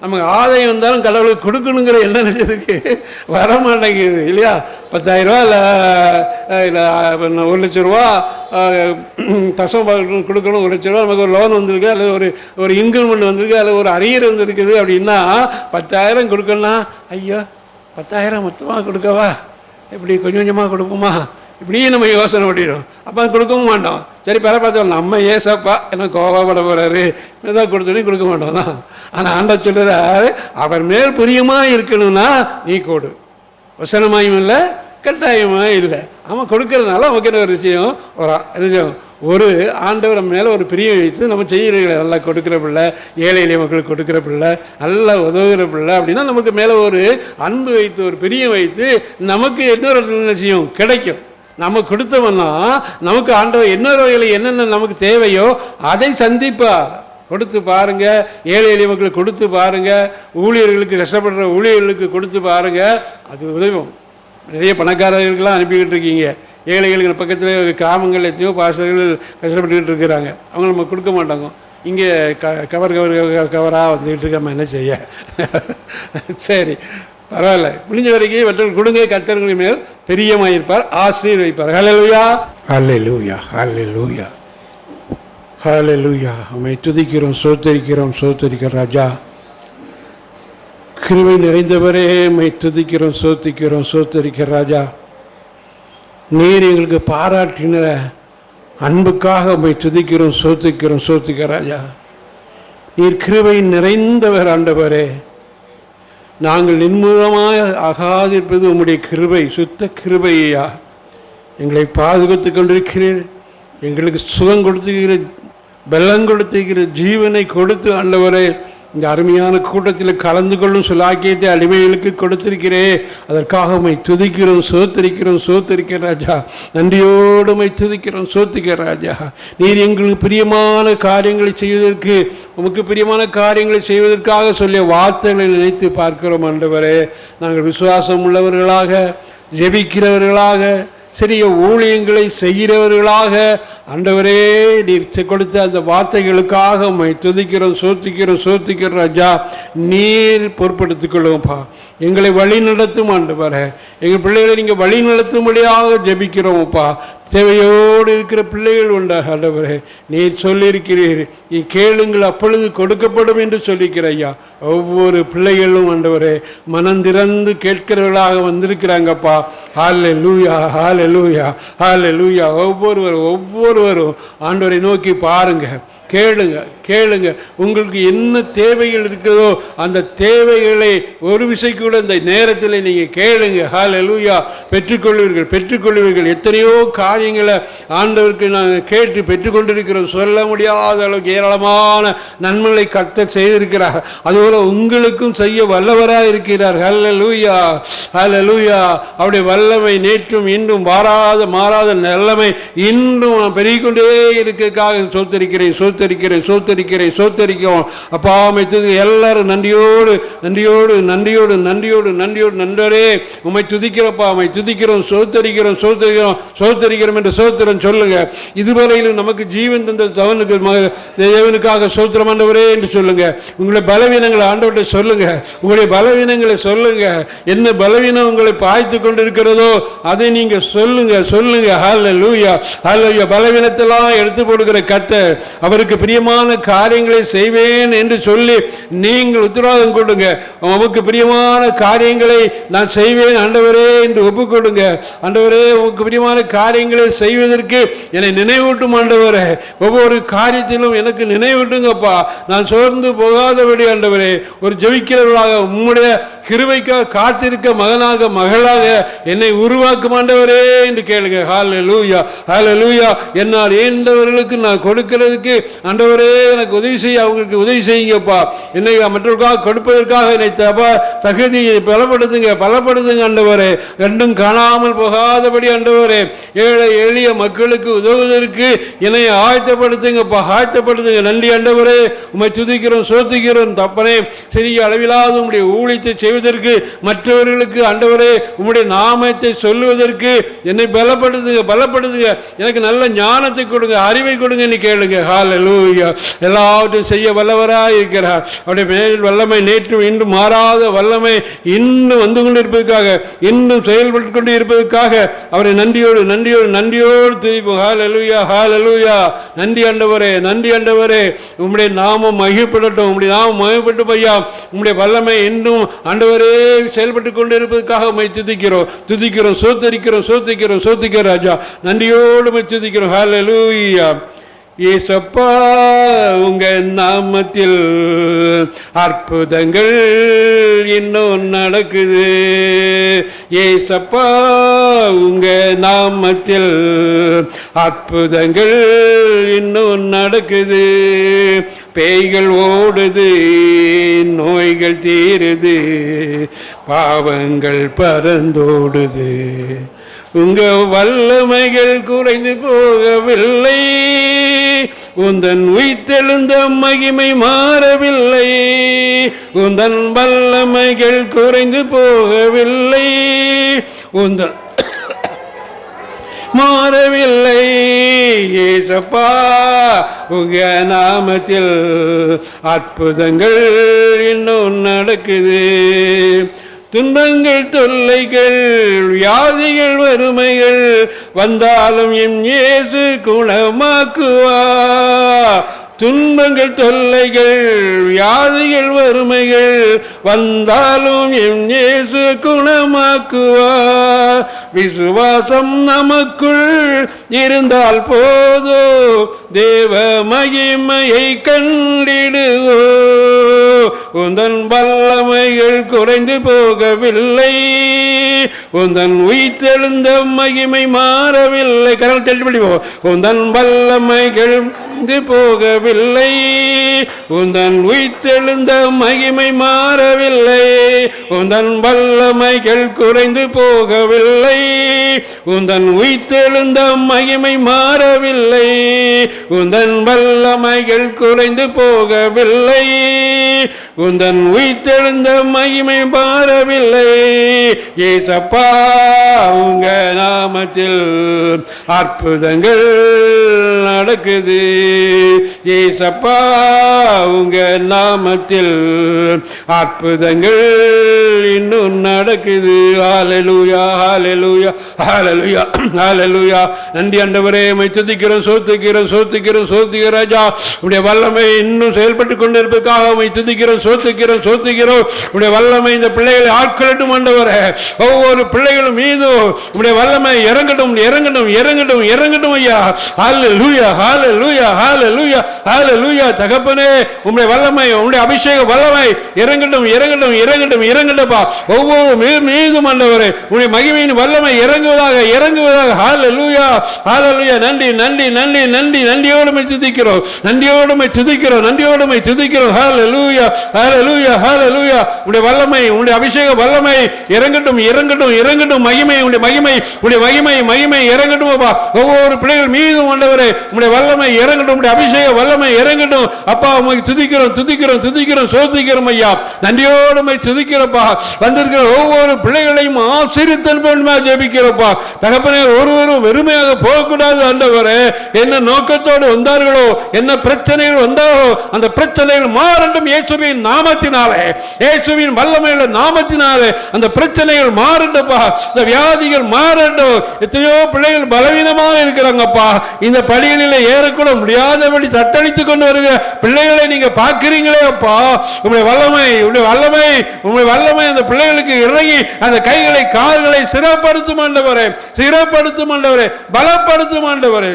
நமக்கு ஆதாயம் வந்தாலும் கடவுளுக்கு கொடுக்கணுங்கிற என்ன நினைச்சதுக்கு வரமாட்டேங்குது இல்லையா? ₹10,000 இல்லை ₹1,00,000 தசம் கொடுக்கணும், ₹1,00,000 நமக்கு ஒரு லோன் வந்திருக்கு, அல்லது ஒரு இன்க்ரிமெண்ட் வந்திருக்கு, அல்லது ஒரு அரியர் வந்திருக்குது அப்படின்னா 10,000 கொடுக்கணும்னா, ஐயோ 10,000 மொத்தமாக கொடுக்கவா, இப்படி கொஞ்சம் கொஞ்சமாக கொடுப்போமா, இப்படியே நம்ம யோசனை பண்ணிடும். அப்போ கொடுக்கவும் மாட்டோம். சரி பல பார்த்தோம், நம்ம ஏசப்பா என்ன கோவப்பட போகிறாரு, இதான் கொடுத்தோன்னே கொடுக்க மாட்டோம் தான். ஆனால் ஆண்டவர் சொல்கிறார், அவர் மேல் பிரியமாக இருக்கணும்னா நீ கொடு, வசனமாயும் இல்லை கட்டாயமாக இல்லை. அவன் கொடுக்கறதுனால நமக்கு என்ன ஒரு விஷயம், ஒரு ஆண்டவர் நம்ம மேலே ஒரு பிரியம் வைத்து நம்ம செய்கிறீங்களே, நல்லா கொடுக்குற பிள்ளை, ஏழை எளிய மக்களுக்கு கொடுக்குற பிள்ளை, நல்லா உதவுகிற பிள்ளை அப்படின்னா நமக்கு மேலே ஒரு அன்பு வைத்து ஒரு பிரியம் வைத்து நமக்கு என்ன ஒரு விஷயம் கிடைக்கும். நம்ம கொடுத்தோம்னா நமக்கு ஆண்டவர் என்ன வகையில் என்னென்ன நமக்கு தேவையோ அதை சந்திப்பார். கொடுத்து பாருங்க, ஏழை எளிய மக்களுக்கு கொடுத்து பாருங்க, ஊழியர்களுக்கு கஷ்டப்படுற ஊழியர்களுக்கு கொடுத்து பாருங்க, அது உதவும். நிறைய பணக்காரர்களுக்கெல்லாம் அனுப்பிக்கிட்டு இருக்கீங்க, ஏழைகளுக்கு பக்கத்தில் கிராமங்கள் எத்தனையோ பாஸ்டர்கள் கஷ்டப்பட்டுக்கிட்டு இருக்கிறாங்க, அவங்க நம்ம கொடுக்க மாட்டாங்க. இங்கே கவராக வந்துக்கிட்டு இருக்க, நம்ம என்ன செய்ய? சரி, பரவாயில்ல, முடிஞ்ச வரைக்கும் மற்றவர்கள் கொடுங்க, கர்த்தர்கள் மேல் பெரியமாயிருப்பார், ஆசீர்வதிப்பார். ஹல்லேலூயா, ஹல்லேலூயா, ஹல்லேலூயா, ஹல்லேலூயா. உம்மை துதிக்கிறோம், சோத்தரிக்கிறோம், சோத்தரிக்கிற ராஜா, கிருபை நிறைந்தவரே, உம்மை துதிக்கிறோம், சோத்திக்கிறோம், சோத்தரிக்கிற ராஜா. நீர் எங்களுக்கு பாராட்டின அன்புக்காக உம்மை துதிக்கிறோம், சோத்திக்கிறோம், சோத்திக்கிற ராஜா. நீர் கிருபை நிறைந்தவர் ஆண்டவரே. நாங்கள் நின்மூலமாக ஆகாதிருப்பது உம்முடைய கிருபை, சுத்த கிருபையா. எங்களை பாதுகாத்து கொண்டிருக்கிறீர், எங்களுக்கு சுகம் கொடுத்துக்கிற, பலம் கொடுத்துக்கிற, ஜீவனை கொடுத்து ஆண்டவரே இந்த அருமையான கூட்டத்தில் கலந்து கொள்ளும் சொல்லாக்கியத்தை அடிமைகளுக்கு கொடுத்திருக்கிறே, அதற்காக உம்மை துதிக்கிறோம், சோத்தரிக்கிறோம், சோத்தரிக்கிற ராஜா. நன்றியோடு உம்மை துதிக்கிறோம், சோத்திக்கிற ராஜா. நீர் எங்களுக்கு பிரியமான காரியங்களை செய்வதற்கு, உமக்கு பிரியமான காரியங்களை செய்வதற்காக சொல்லிய வார்த்தைகளை நினைத்து பார்க்கிறோம் ஆண்டவரே. நாங்கள் விசுவாசம் உள்ளவர்களாக, ஜெபிக்கிறவர்களாக, சிறிய ஊழியங்களை செய்கிறவர்களாக ஆண்டவரே நீர் கொடுத்த அந்த வார்த்தைகளுக்காக உம்மை துதிக்கிறோம், சோத்திக்கிறோம், சோத்திக்கிற ராஜா. நீர் பொறுப்படுத்திக் கொள்ளுங்கப்பா, எங்களை வழி நடத்தும் ஆண்டவரே. எங்கள் பிள்ளைகளை நீங்கள் வழி நடத்தும்படியாக ஜெபிக்கிறோம்ப்பா. தேவையோடு இருக்கிற பிள்ளைகள் உண்டா ஆண்டவரே, நீர் சொல்லியிருக்கிறீர், நீ கேளுங்கள் அப்பொழுது கொடுக்கப்படும் என்று சொல்லிக்கிற ஐயா. ஒவ்வொரு பிள்ளைகளும் ஆண்டவரே மனந்திறந்து கேட்கிறவர்களாக வந்திருக்கிறாங்கப்பா. ஹல்லேலூயா, ஹல்லேலூயா, ஹல்லேலூயா. ஒவ்வொருவரும் ஆண்டவரை நோக்கி பாருங்க, கேளுங்க, கேளுங்க. உங்களுக்கு என்ன தேவைகள் இருக்கிறதோ அந்த தேவைகளை ஒரு விஷயம் கூட இந்த நேரத்தில் நீங்கள் கேளுங்க. ஹல்லேலூயா. பெற்றுக்கொள்வீர்கள், பெற்றுக்கொள்வீர்கள். எத்தனையோ காரியங்களை ஆண்டவருக்கு நாங்கள் கேட்டு பெற்றுக்கொண்டிருக்கிறோம். சொல்ல முடியாத அளவுக்கு ஏராளமான நன்மைகளை கர்த்தர் செய்திருக்கிறார். அதுபோல உங்களுக்கும் செய்ய வல்லவராக இருக்கிறார். ஹல்லேலூயா, ஹல்லேலூயா. அவருடைய வல்லமை நேற்றும் இன்றும் மாறாத நல்லமை இன்றும் பெருகிக்கொண்டே இருக்கிறதுக்காக சோத்தரிக்கிறேன், சோத்தரிக்கிறேன், சோத்தரிக்கிறேன், சோத்தரிக்கிறோம் அப்பா. அமைத்து எல்லாரும் நன்றியோடு நன்றியோடு நன்றியோடு நன்றியோடு நன்றியோடு நன்றரே உம்மை துதிக்கிறப்பா, உம்மை துதிக்கிறோம், சோத்தரிக்கிறோம், சோத்தரிக்கிறோம், சோத்தரிக்கிறோம் என்று சோத்திரம் சொல்லுங்க. இதுவரையிலும் நமக்கு ஜீவன் தந்த தேவனுக்காக சோத்திரம் ஆண்டவரே என்று சொல்லுங்க. உங்களுடைய பலவீனங்களை ஆண்டவர்கிட்ட சொல்லுங்க, உங்களுடைய பலவீனங்களை சொல்லுங்க. என்ன பலவீனம் உங்களை பாய்த்து கொண்டிருக்கிறதோ அதை நீங்க சொல்லுங்க, சொல்லுங்க. ஹல்லேலூயா, ஹல்லேலூயா. பலவீனத்தெல்லாம் எடுத்து போடுகிற கர்த்தர், அவருக்கு பிரியமான காரியங்களை செய்வேன் என்று சொல்லி நீங்கள் உத்தரவாதம் கொடுங்க. உமக்கு பிரியமான காரியங்களை நான் செய்வேன் ஆண்டவரே என்று ஒப்புக்கொடுங்க. ஆண்டவரே உமக்கு பிரியமான காரியங்களை செய்வதற்கு என்னை நினைவூட்டும் ஆண்டவரே. ஒவ்வொரு காரியத்திலும் எனக்கு நினைவூட்டுங்கப்பா. நான் சோர்ந்து போகாதபடி ஆண்டவரே ஒரு ஜெபிக்கிறவர்களாக உம்முடைய கிருபைக்காக காத்திருக்க மகனாக மகளாக என்னை உருவாக்கும் ஆண்டவரே என்று கேளுங்க. ஹல்லேலூயா, ஹல்லேலூயா. என்னால் ஏண்டவர்களுக்கு நான் கொடுக்கிறதுக்கு ஆண்டவரே எனக்கு உதவி செய்ய, அவங்களுக்கு உதவி செய்யுங்கப்பா. என்னை மற்றவர்களுக்காக கொடுப்பதற்காக என்னை தகுதியை பலப்படுத்துங்க, பலப்படுத்துங்க ஆண்டவரே. ரெண்டும் காணாமல் போகாதபடி ஆண்டவரே ஏழை எளிய மக்களுக்கு உதவுவதற்கு என்னை ஆயத்தப்படுத்துங்கப்பா, ஆயத்தப்படுத்துங்க. நன்றி ஆண்டவரே, உம்மை துதிக்கிறோம், சோத்திக்கிறோம் தப்பனே. சிறிய அளவிலாவது உம்முடைய ஊழியத்தை செய்வதற்கு, மற்றவர்களுக்கு ஆண்டவரே உம்முடைய நாமத்தை சொல்லுவதற்கு என்னை பலப்படுத்துங்க, பலப்படுத்துங்க. எனக்கு நல்ல ஞானத்தை கொடுங்க, அறிவை கொடுங்க கேளுங்க. ஹல்லேலூயா. எல்லாவற்றையும் செய்ய வல்லவராய் இருக்கிறார். அவருடைய மேல் வல்லமை நேற்றும் இன்றும் மாறாத வல்லமை இன்னும் வந்து கொண்டிருப்பதற்காக, இன்னும் செயல்பட்டு கொண்டு இருப்பதற்காக அவரை நன்றியோடு நன்றியோடு நன்றியோடு துதிப்போம். ஹல்லேலூயா, ஹல்லேலூயா. நன்றி ஆண்டவரே, நன்றி ஆண்டவரே. உம்முடைய நாமம் மகிழ்ப்படட்டும், உம்முடைய நாமம் மகிழ்ப்பட்டும் ஐயா. உம்முடைய வல்லமை இன்னும் ஆண்டவரே செயல்பட்டு கொண்டு இருப்பதற்காக உம்மை துதிக்கிறோம், துதிக்கிறோம், சோத்தரிக்கிறோம், சோத்திக்கிறோம், சோத்திக்கிறோம் ராஜா. நன்றியோடு உம்மை துதிக்கிறோம். ஹல்லேலூயா. ஏசப்பா உங்க நாமத்தில் அற்புதங்கள் இன்னும் நடக்குது. ஏசப்பா உங்க நாமத்தில் அற்புதங்கள் இன்னும் நடக்குது. பேய்கள் ஓடுது, நோய்கள் தீருது, பாவங்கள் பறந்தோடுது. உங்க வல்லமைகள் குறைந்து போகவில்லை, உந்தன் உயிர்த்தெழுந்த மகிமை மாறவில்லை. உந்தன் வல்லமைகள் குறைந்து போகவில்லை, உந்தன் மாறவில்லை. ஏசப்பா உங்க நாமத்தில் அற்புதங்கள் இன்னும் நடக்குது. துன்பங்கள், தொல்லைகள், வியாதிகள், வறுமைகள் வந்தாலும் என் இயேசு குணமாக்குவா. துன்பங்கள், தொல்லைகள், வியாதிகள், வறுமைகள் வந்தாலும் என் இயேசு குணமாக்குவா. விசுவாசம் நமக்குள் இருந்தால் போதோ, தேவ மகிமையை கண்டிடுவோ. உந்தன் வல்லமைகள் குறைந்து போகவில்லை, உந்தன் உயிர்த்தெழுந்த மகிமை மாறவில்லை. கரல் தள்ளிப்படி போ. உந்தன் வல்லமைகள் போகவில்லை, உந்தன் உயிர்த்தெழுந்த மகிமை மாறவில்லை. உந்தன் வல்லமைகள் குறைந்து போகவில்லை, உந்தன் உயிர்த்தெழுந்த மகிமை மாறவில்லை. உந்தன் வல்லமைகள் குறைந்து போகவில்லை, உந்தன் உயிர்த்தெழுந்த மகிமை மாறவில்லை. ஏசப்பா உங்க நாமத்தில் அற்புதங்கள் நடக்குது. ஏசப்பா உங்க நாமத்தில் அற்புதங்கள் இன்னும் நடக்குது. ஹல்லேலூயா, ஹல்லேலூயா, ஹல்லேலூயா, ஹல்லேலூயா. நன்றி ஆண்டவரே, உம்மை துதிக்கிறோம், சோத்துக்கிறோம், சோத்துக்கிறோம், சோத்துகிற ராஜா. உடைய வல்லமை இன்னும் செயல்பட்டு கொண்டிருப்பதற்காக உம்மை துதிக்கிறோம், சோத்துக்கிறோம், சோத்துக்கிறோம். உடைய வல்லமை இந்த பிள்ளைகளை ஆட்கொள்ளட்டும் ஆண்டவரே. ஒவ்வொரு பிள்ளைகளும் மீதும் உடைய வல்லமை இறங்கட்டும், இறங்கட்டும், இறங்கட்டும், இறங்கட்டும் ஐயா. ஹல்லேலூயா, ஹல்லேலூயா, ஹல்லேலூயா, ஹல்லேலூயா. தகப்பனே உம்முடைய வல்லமை, உம்முடைய அபிஷேக வல்லமை இறங்கட்டும், இறங்கட்டும், இறங்கட்டும், இறங்கட்டப்பா. ஒவ்வொரு மீதும் ஆண்டவரே உம்முடைய மகிமையின் வல்லமை இறங்குவதாக, இறங்குவதாக. ஹல்லேலூயா, ஹல்லேலூயா. நன்றி, நன்றி, நன்றி, நன்றி. நன்றியோடு உம்மை துதிக்கிறோம், நன்றியோடு உம்மை துதிக்கிறோம், நன்றியோடு உம்மை துதிக்கிறோம். ஹல்லேலூயா, ஹல்லேலூயா, ஹல்லேலூயா. உம்முடைய வல்லமை, உம்முடைய அபிஷேக வல்லமை இறங்கட்டும், இறங்கட்டும், இறங்கட்டும். மகிமை, உம்முடைய மகிமை, உம்முடைய மகிமை, மகிமை இறங்கட்டும் அப்பா. ஒவ்வொரு பிள்ளைகள் மீதும் ஆண்டவரே உம்முடைய வல்லமை இறங்கட்டும், உம்முடைய அபிஷேக வல்லமை இறங்கட்டும் அப்பா. உம்மை துதிக்கிறோம், துதிக்கிறோம், துதிக்கிறோம், சோதிக்கிறோம் ஐயா. நன்றியோடு உம்மை துதிக்கிறப்பா. வந்திருக்கிற ஒவ்வொரு பிள்ளைகளையும் ஆசீர்வதித்தல் வேண்டுமா ஜெபிக்கிறப்பா. தகப்பனே ஒருவரும் வெறுமையாக போகக்கூடாது ஆண்டவரே. என்ன நோக்கத்தோடு வந்தார்களோ, என்ன பிரச்சனைகள் வந்தார்களோ, அந்த பிரச்சனைகள் மாறட்டும் இயேசுவின் நாமத்தினாலே, இயேசுவின் வல்லமையுள்ள நாமத்தினாலே அந்த பிரச்சனைகள் மாறட்டும்பா. இந்த வியாதிகள் மாறட்டும். எத்தனையோ பிள்ளைகள் பலவீனமாக இருக்கிறாங்கப்பா. இந்த படிகளில் ஏறக்கூட முடியாதபடி தத்தளித்துக் கொண்டு வருகிற பிள்ளைகளை நீங்க பார்க்கிறீங்களே அப்பா. உங்களுடைய வல்லமை, உங்களுடைய வல்லமை, உங்களுடைய வல்லமை அந்த பிள்ளைகளுக்கு இறங்கி அந்த கைகளை, கால்களை சிறப்படுத்தும் ஆண்டவரே, சிறப்படுத்தும் ஆண்டவரே, பலப்படுத்தும் ஆண்டவரே.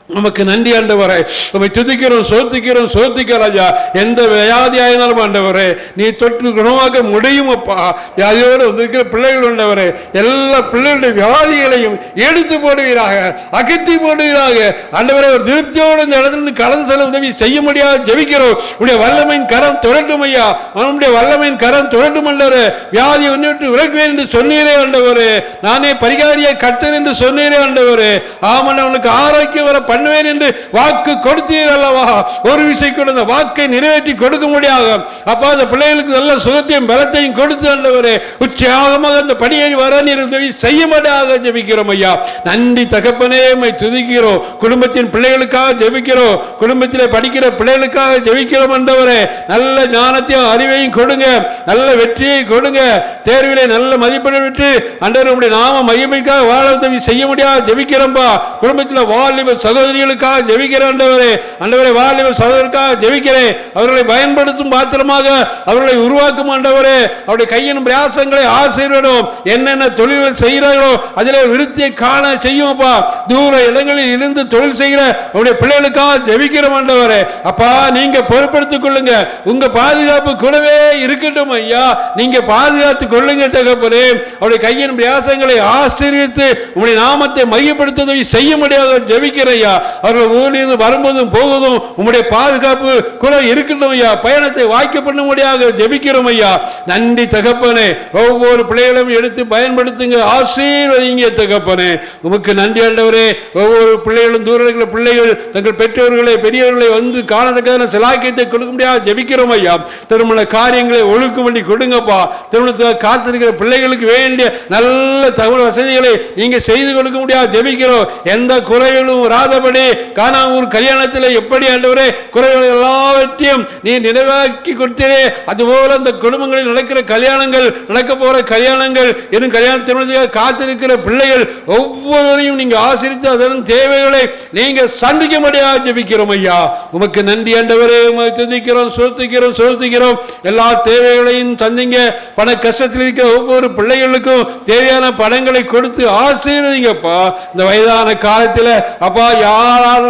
நமக்கு நன்றி ஆண்டவரே. உம்மை துதிக்கிறோம், சோதிக்கிறோம், சோதிக்க ராஜா. எந்த வியாதி ஆயினாலும் ஆண்டவரே நீ தொற்று குணமாக முடியும் அப்பா. வியாதியோடு வந்திருக்கிற பிள்ளைகள் ஆண்டவரே, எல்லா பிள்ளைகளுடைய வியாதிகளையும் எடுத்து போடுவீராக, அகற்றி போடுவீராக ஆண்டவரே. ஒரு திருப்தியோடு இந்த இடத்துல கடந்து செல்ல உதவி செய்ய முடியாது ஜெபிக்கிறோம். உடைய வல்லமையின் கரம் துரட்டும் ஐயா, உன்னுடைய வல்லமையின் கரம் துரட்டும் ஆண்டவரே. வியாதி ஒன்று விட்டு விலக்குவேன் என்று சொன்னீரே ஆண்டவரே. நானே பரிகாரியை கட்டேன் என்று சொன்னீரே ஆண்டவரே. ஆமன் அவனுக்கு ஆரோக்கியம் வர பண்ணுவேன் என்று வாக்கு கொடுத்தீர் அல்லவா. ஒரு விஷயம் கூட அந்த வாக்கை நிறைவேற்றி கொடுக்க முடியாது அப்பா. அந்த பிள்ளைகளுக்கு நல்ல சுகத்தையும் பலத்தையும் கொடுத்து ஆண்டவரே உற்சாகமாக அந்த படியேறி வர நீர் உதவி செய்ய மாட்டாக ஜெபிக்கிறோம் ஐயா. நன்றி தகப்பனே, உம்மை துதிக்கிறோம். குடும்பத்தின் பிள்ளைகளுக்காக ஜெபிக்கிறோம், குடும்பத்திலே படிக்கிற பிள்ளைகளுக்காக ஜெபிக்கிறோம் ஆண்டவரே. நல்ல ஞானத்தையும் அறிவையும் கொடுங்க, நல்ல வெற்றியை கொடுங்க, தேர்விலே நல்ல மதிப்பெண் விட்டு ஆண்டவரே உம்முடைய நாம மகிமைக்காக வாழ உதவி செய்ய முடியாது ஜெபிக்கிறோம்பா. குடும்பத்தில் வாலிப சகோதரிகளுக்காக ஜெபிக்கிறேன் ஆண்டவரே. ஆண்டவரே வாலிப சகோதரருக்காக ஜெபிக்கிறேன். அவர்களை பயன்படுத்தும் பாத்திரமாக அவர்களை உருவாக்கும் ஆண்டவரே. அவருடைய கையின் பிரயாசங்களை ஆசீர்வதியும். என்னென்ன தொழில்கள் செய்கிறார்களோ அதிலே விருத்தியை காண செய்யும்ப்பா. தூர இடங்களில் இருந்து தொழில் செய்கிற அவருடைய பிள்ளைகளுக்காக ஜெபிக்கிறோம் ஆண்டவரே. அப்பா நீங்க பொறுப்படுத்திக் கொள்ளுங்க, உங்க பாதுகாப்பு கூடவே இருக்கட்டும் ஐயா. நீங்க பாதுகாத்து கொள்ளுங்க தகப்பனே. அவருடைய கையின் பிரயாசங்களை ஆசீர்வதித்து உம்முடைய நாமத்தை மையப்படுத்துவதை செய்ய முடியாத ஜெபிக்கிறையா. அவர்கள் ஊழியது வரும்போதும் போவதும் உம்முடைய பாதுகாப்பு கூட இருக்கட்டும் ஐயா. பயணத்தை வாய்க்க பண்ணும்படியாக ஜெபிக்கிறோம் ஐயா. நன்றி தகப்பனே. ஒவ்வொரு பிள்ளைகளும் எடுத்து பயன்படுத்துங்க, ஆசீர்வதிங்க தகப்பனே. உமக்கு நன்றி ஆண்டவரே. ஒவ்வொரு பிள்ளைகளும் தூர இருக்கிற பிள்ளைகள் தங்கள் பெற்றோர்களை பெரியவர்களை வந்து காணத்தக்கான சிலாக்கியத்தை கொடுக்க முடியாது ஜெபிக்கிறோம் ஐயா. திருமண காரியங்களை ஒழுக்கும்படி கொடுங்கப்பா. திருமணத்துக்காக காத்திருக்கிற பிள்ளைகளுக்கு வேண்டிய நல்ல தகவல் வசதிகளை நீங்க செய்து கொடுக்க முடியாது ஜெபிக்கிறோம். எந்த குறைகளும் வராதபடி கானாவூர் கல்யாணத்தில் எப்படி ஆண்டவரே குறைகள் எல்லாவற்றையும் நீ நிறைவாக்கி கொடுத்தீரே, அதுபோல அந்த குடும்பங்களில் நடக்கிற கல்யாணங்கள், நடக்க போற கல்யாணங்கள், இன்னும் கல்யாண திருமணத்துக்காக காத்திருக்கிற பிள்ளைகள் ஒவ்வொருவரையும் நீங்க ஆசீர்வதித்து அதன் தேவைகளை நீங்க சந்திக்க முடியாது ஜெபிக்கிறோம் ஐயா. உமக்கு நன்றி ஆண்டவரே. துதிக்கிறோம், சோத்திக்கிறோம், சோத்திக்கிறோம். எல்லா தேவைகளையும் சந்திங்க. பண கஷ்டத்தில் இருக்கிற ஒவ்வொரு பிள்ளைகளுக்கும் தேவையான பணங்களை கொடுத்து ஆசீர்வதிங்கப்பா. இந்த வயதான காலத்தில் அப்பா யாரால்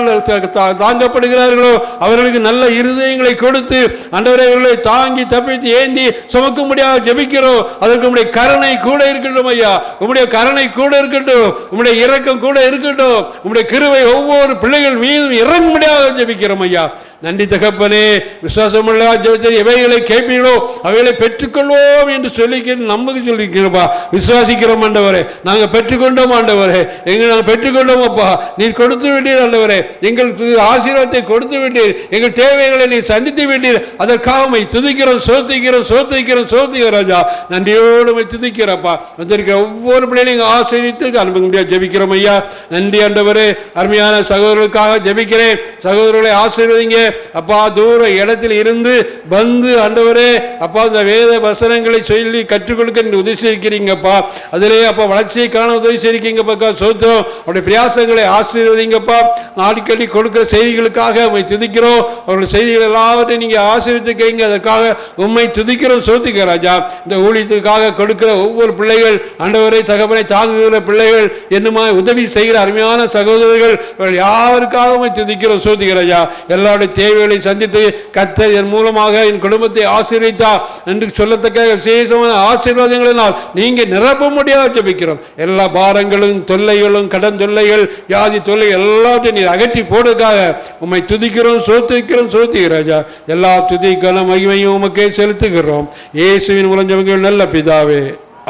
தாங்கப்படுகிறார்களோ அவர்களுக்கு நல்ல இருதயங்களை கொடுத்து ஆண்டவரே அவர்களை தாங்கி தப்பித்து ஏந்தி சுமக்க முடியாது ஜெபிக்கிறோம். அதற்கு உம்முடைய கருணை கூட இருக்கட்டும் ஐயா. உம்முடைய கருணை கூட இருக்கட்டும், உம்முடைய இரக்கம் கூட இருக்கட்டும். உம்முடைய கிருபை ஒவ்வொரு பிள்ளைகள் மீதும் இறங்க முடியாது ஜெபிக்கிறோம் ஐயா. நன்றி தகப்பனே. விசுவாசமுள்ள ஜெபத்தில் எவைகளை கேட்பீர்களோ அவைகளை பெற்றுக்கொள்வோம் என்று சொல்லி நமக்கு சொல்லிக்கிறோம்ப்பா. விசுவாசிக்கிறோம் ஆண்டவரே. நாங்கள் பெற்றுக்கொண்டோம் ஆண்டவரே. நாங்கள் பெற்றுக்கொண்டோம் அப்பா. நீர் கொடுத்து விட்டீர் ஆண்டவரே. எங்களுக்கு ஆசீர்வாதத்தை கொடுத்து விட்டீர். எங்கள் தேவைகளை நீ சந்தித்து விட்டீர். அதற்காக துதிக்கிறோம், சோத்திக்கிறோம், சோத்திக்கிறோம், சோத்திக்கிறோம் ராஜா. நன்றியோடு துதிக்கிறப்பா. வந்திருக்கிற ஒவ்வொரு பிள்ளைகளையும் ஆசீர்வித்து அனுப்ப முடியாது ஜெபிக்கிறோம் ஐயா. நன்றி ஆண்டவரே. அருமையான சகோதரர்களுக்காக ஜெபிக்கிறேன். சகோதரர்களை ஆசீர்வதிங்க அப்பா. தூர இடத்தில் இருந்து வந்து ஆண்டவரே அப்பா இந்த வேத வசனங்களை சொல்லி கற்றுக் கொடுக்க உதவி செய்கிறீங்கப்பா. அதிலே அப்பா வளர்ச்சியை காண உதவி செய்கிறீங்கப்பா. சோத்திரம். அவருடைய பிரயாசங்களை ஆசீர்வதிங்கப்பா. நாடிக்கடி கொடுக்கிற செய்திகளுக்காக உம்மை துதிக்கிறோம். அவருடைய செய்திகள் எல்லாவற்றையும் நீங்க ஆசீர்வதிக்கிறீங்க. அதற்காக உம்மை துதிக்கிறோம், சோத்திக்க ராஜா. இந்த ஊழியத்துக்காக கொடுக்கிற ஒவ்வொரு பிள்ளைகள் ஆண்டவரை தகவலை தாங்குகிற பிள்ளைகள் என்னமா உதவி செய்கிற அருமையான சகோதரர்கள் யாருக்காக உம்மை துதிக்கிறோம், சோத்திக்க ராஜா. எல்லாருடைய தேவைகளை சந்தித்து கர்த்தர் என் மூலமாக என் குடும்பத்தை ஆசீர்வதித்தார் என்று சொல்லத்தக்க விசேஷமான ஆசீர்வாதங்களினால் நீங்க நிரப்ப முடியாது ஜெபிக்கிறோம். எல்லா பாரங்களும் தொல்லைகளும் கடன் தொல்லைகள் வியாதி தொல்லை எல்லாத்தையும் நீர் அகற்றி போடுவதற்காக உம்மை துதிக்கிறோம், சோத்திக்கிறோம், சோத்திக்கிறோம் ராஜா. எல்லா துதிக்கான மகிமையும் உமக்கே செலுத்துகிறோம். இயேசுவின் மூலம் ஜெபிக்கிறோம் நல்ல பிதாவே.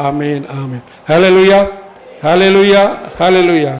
ஆமென், ஆமென். ஹல்லேலூயா, ஹல்லேலூயா, ஹல்லேலூயா.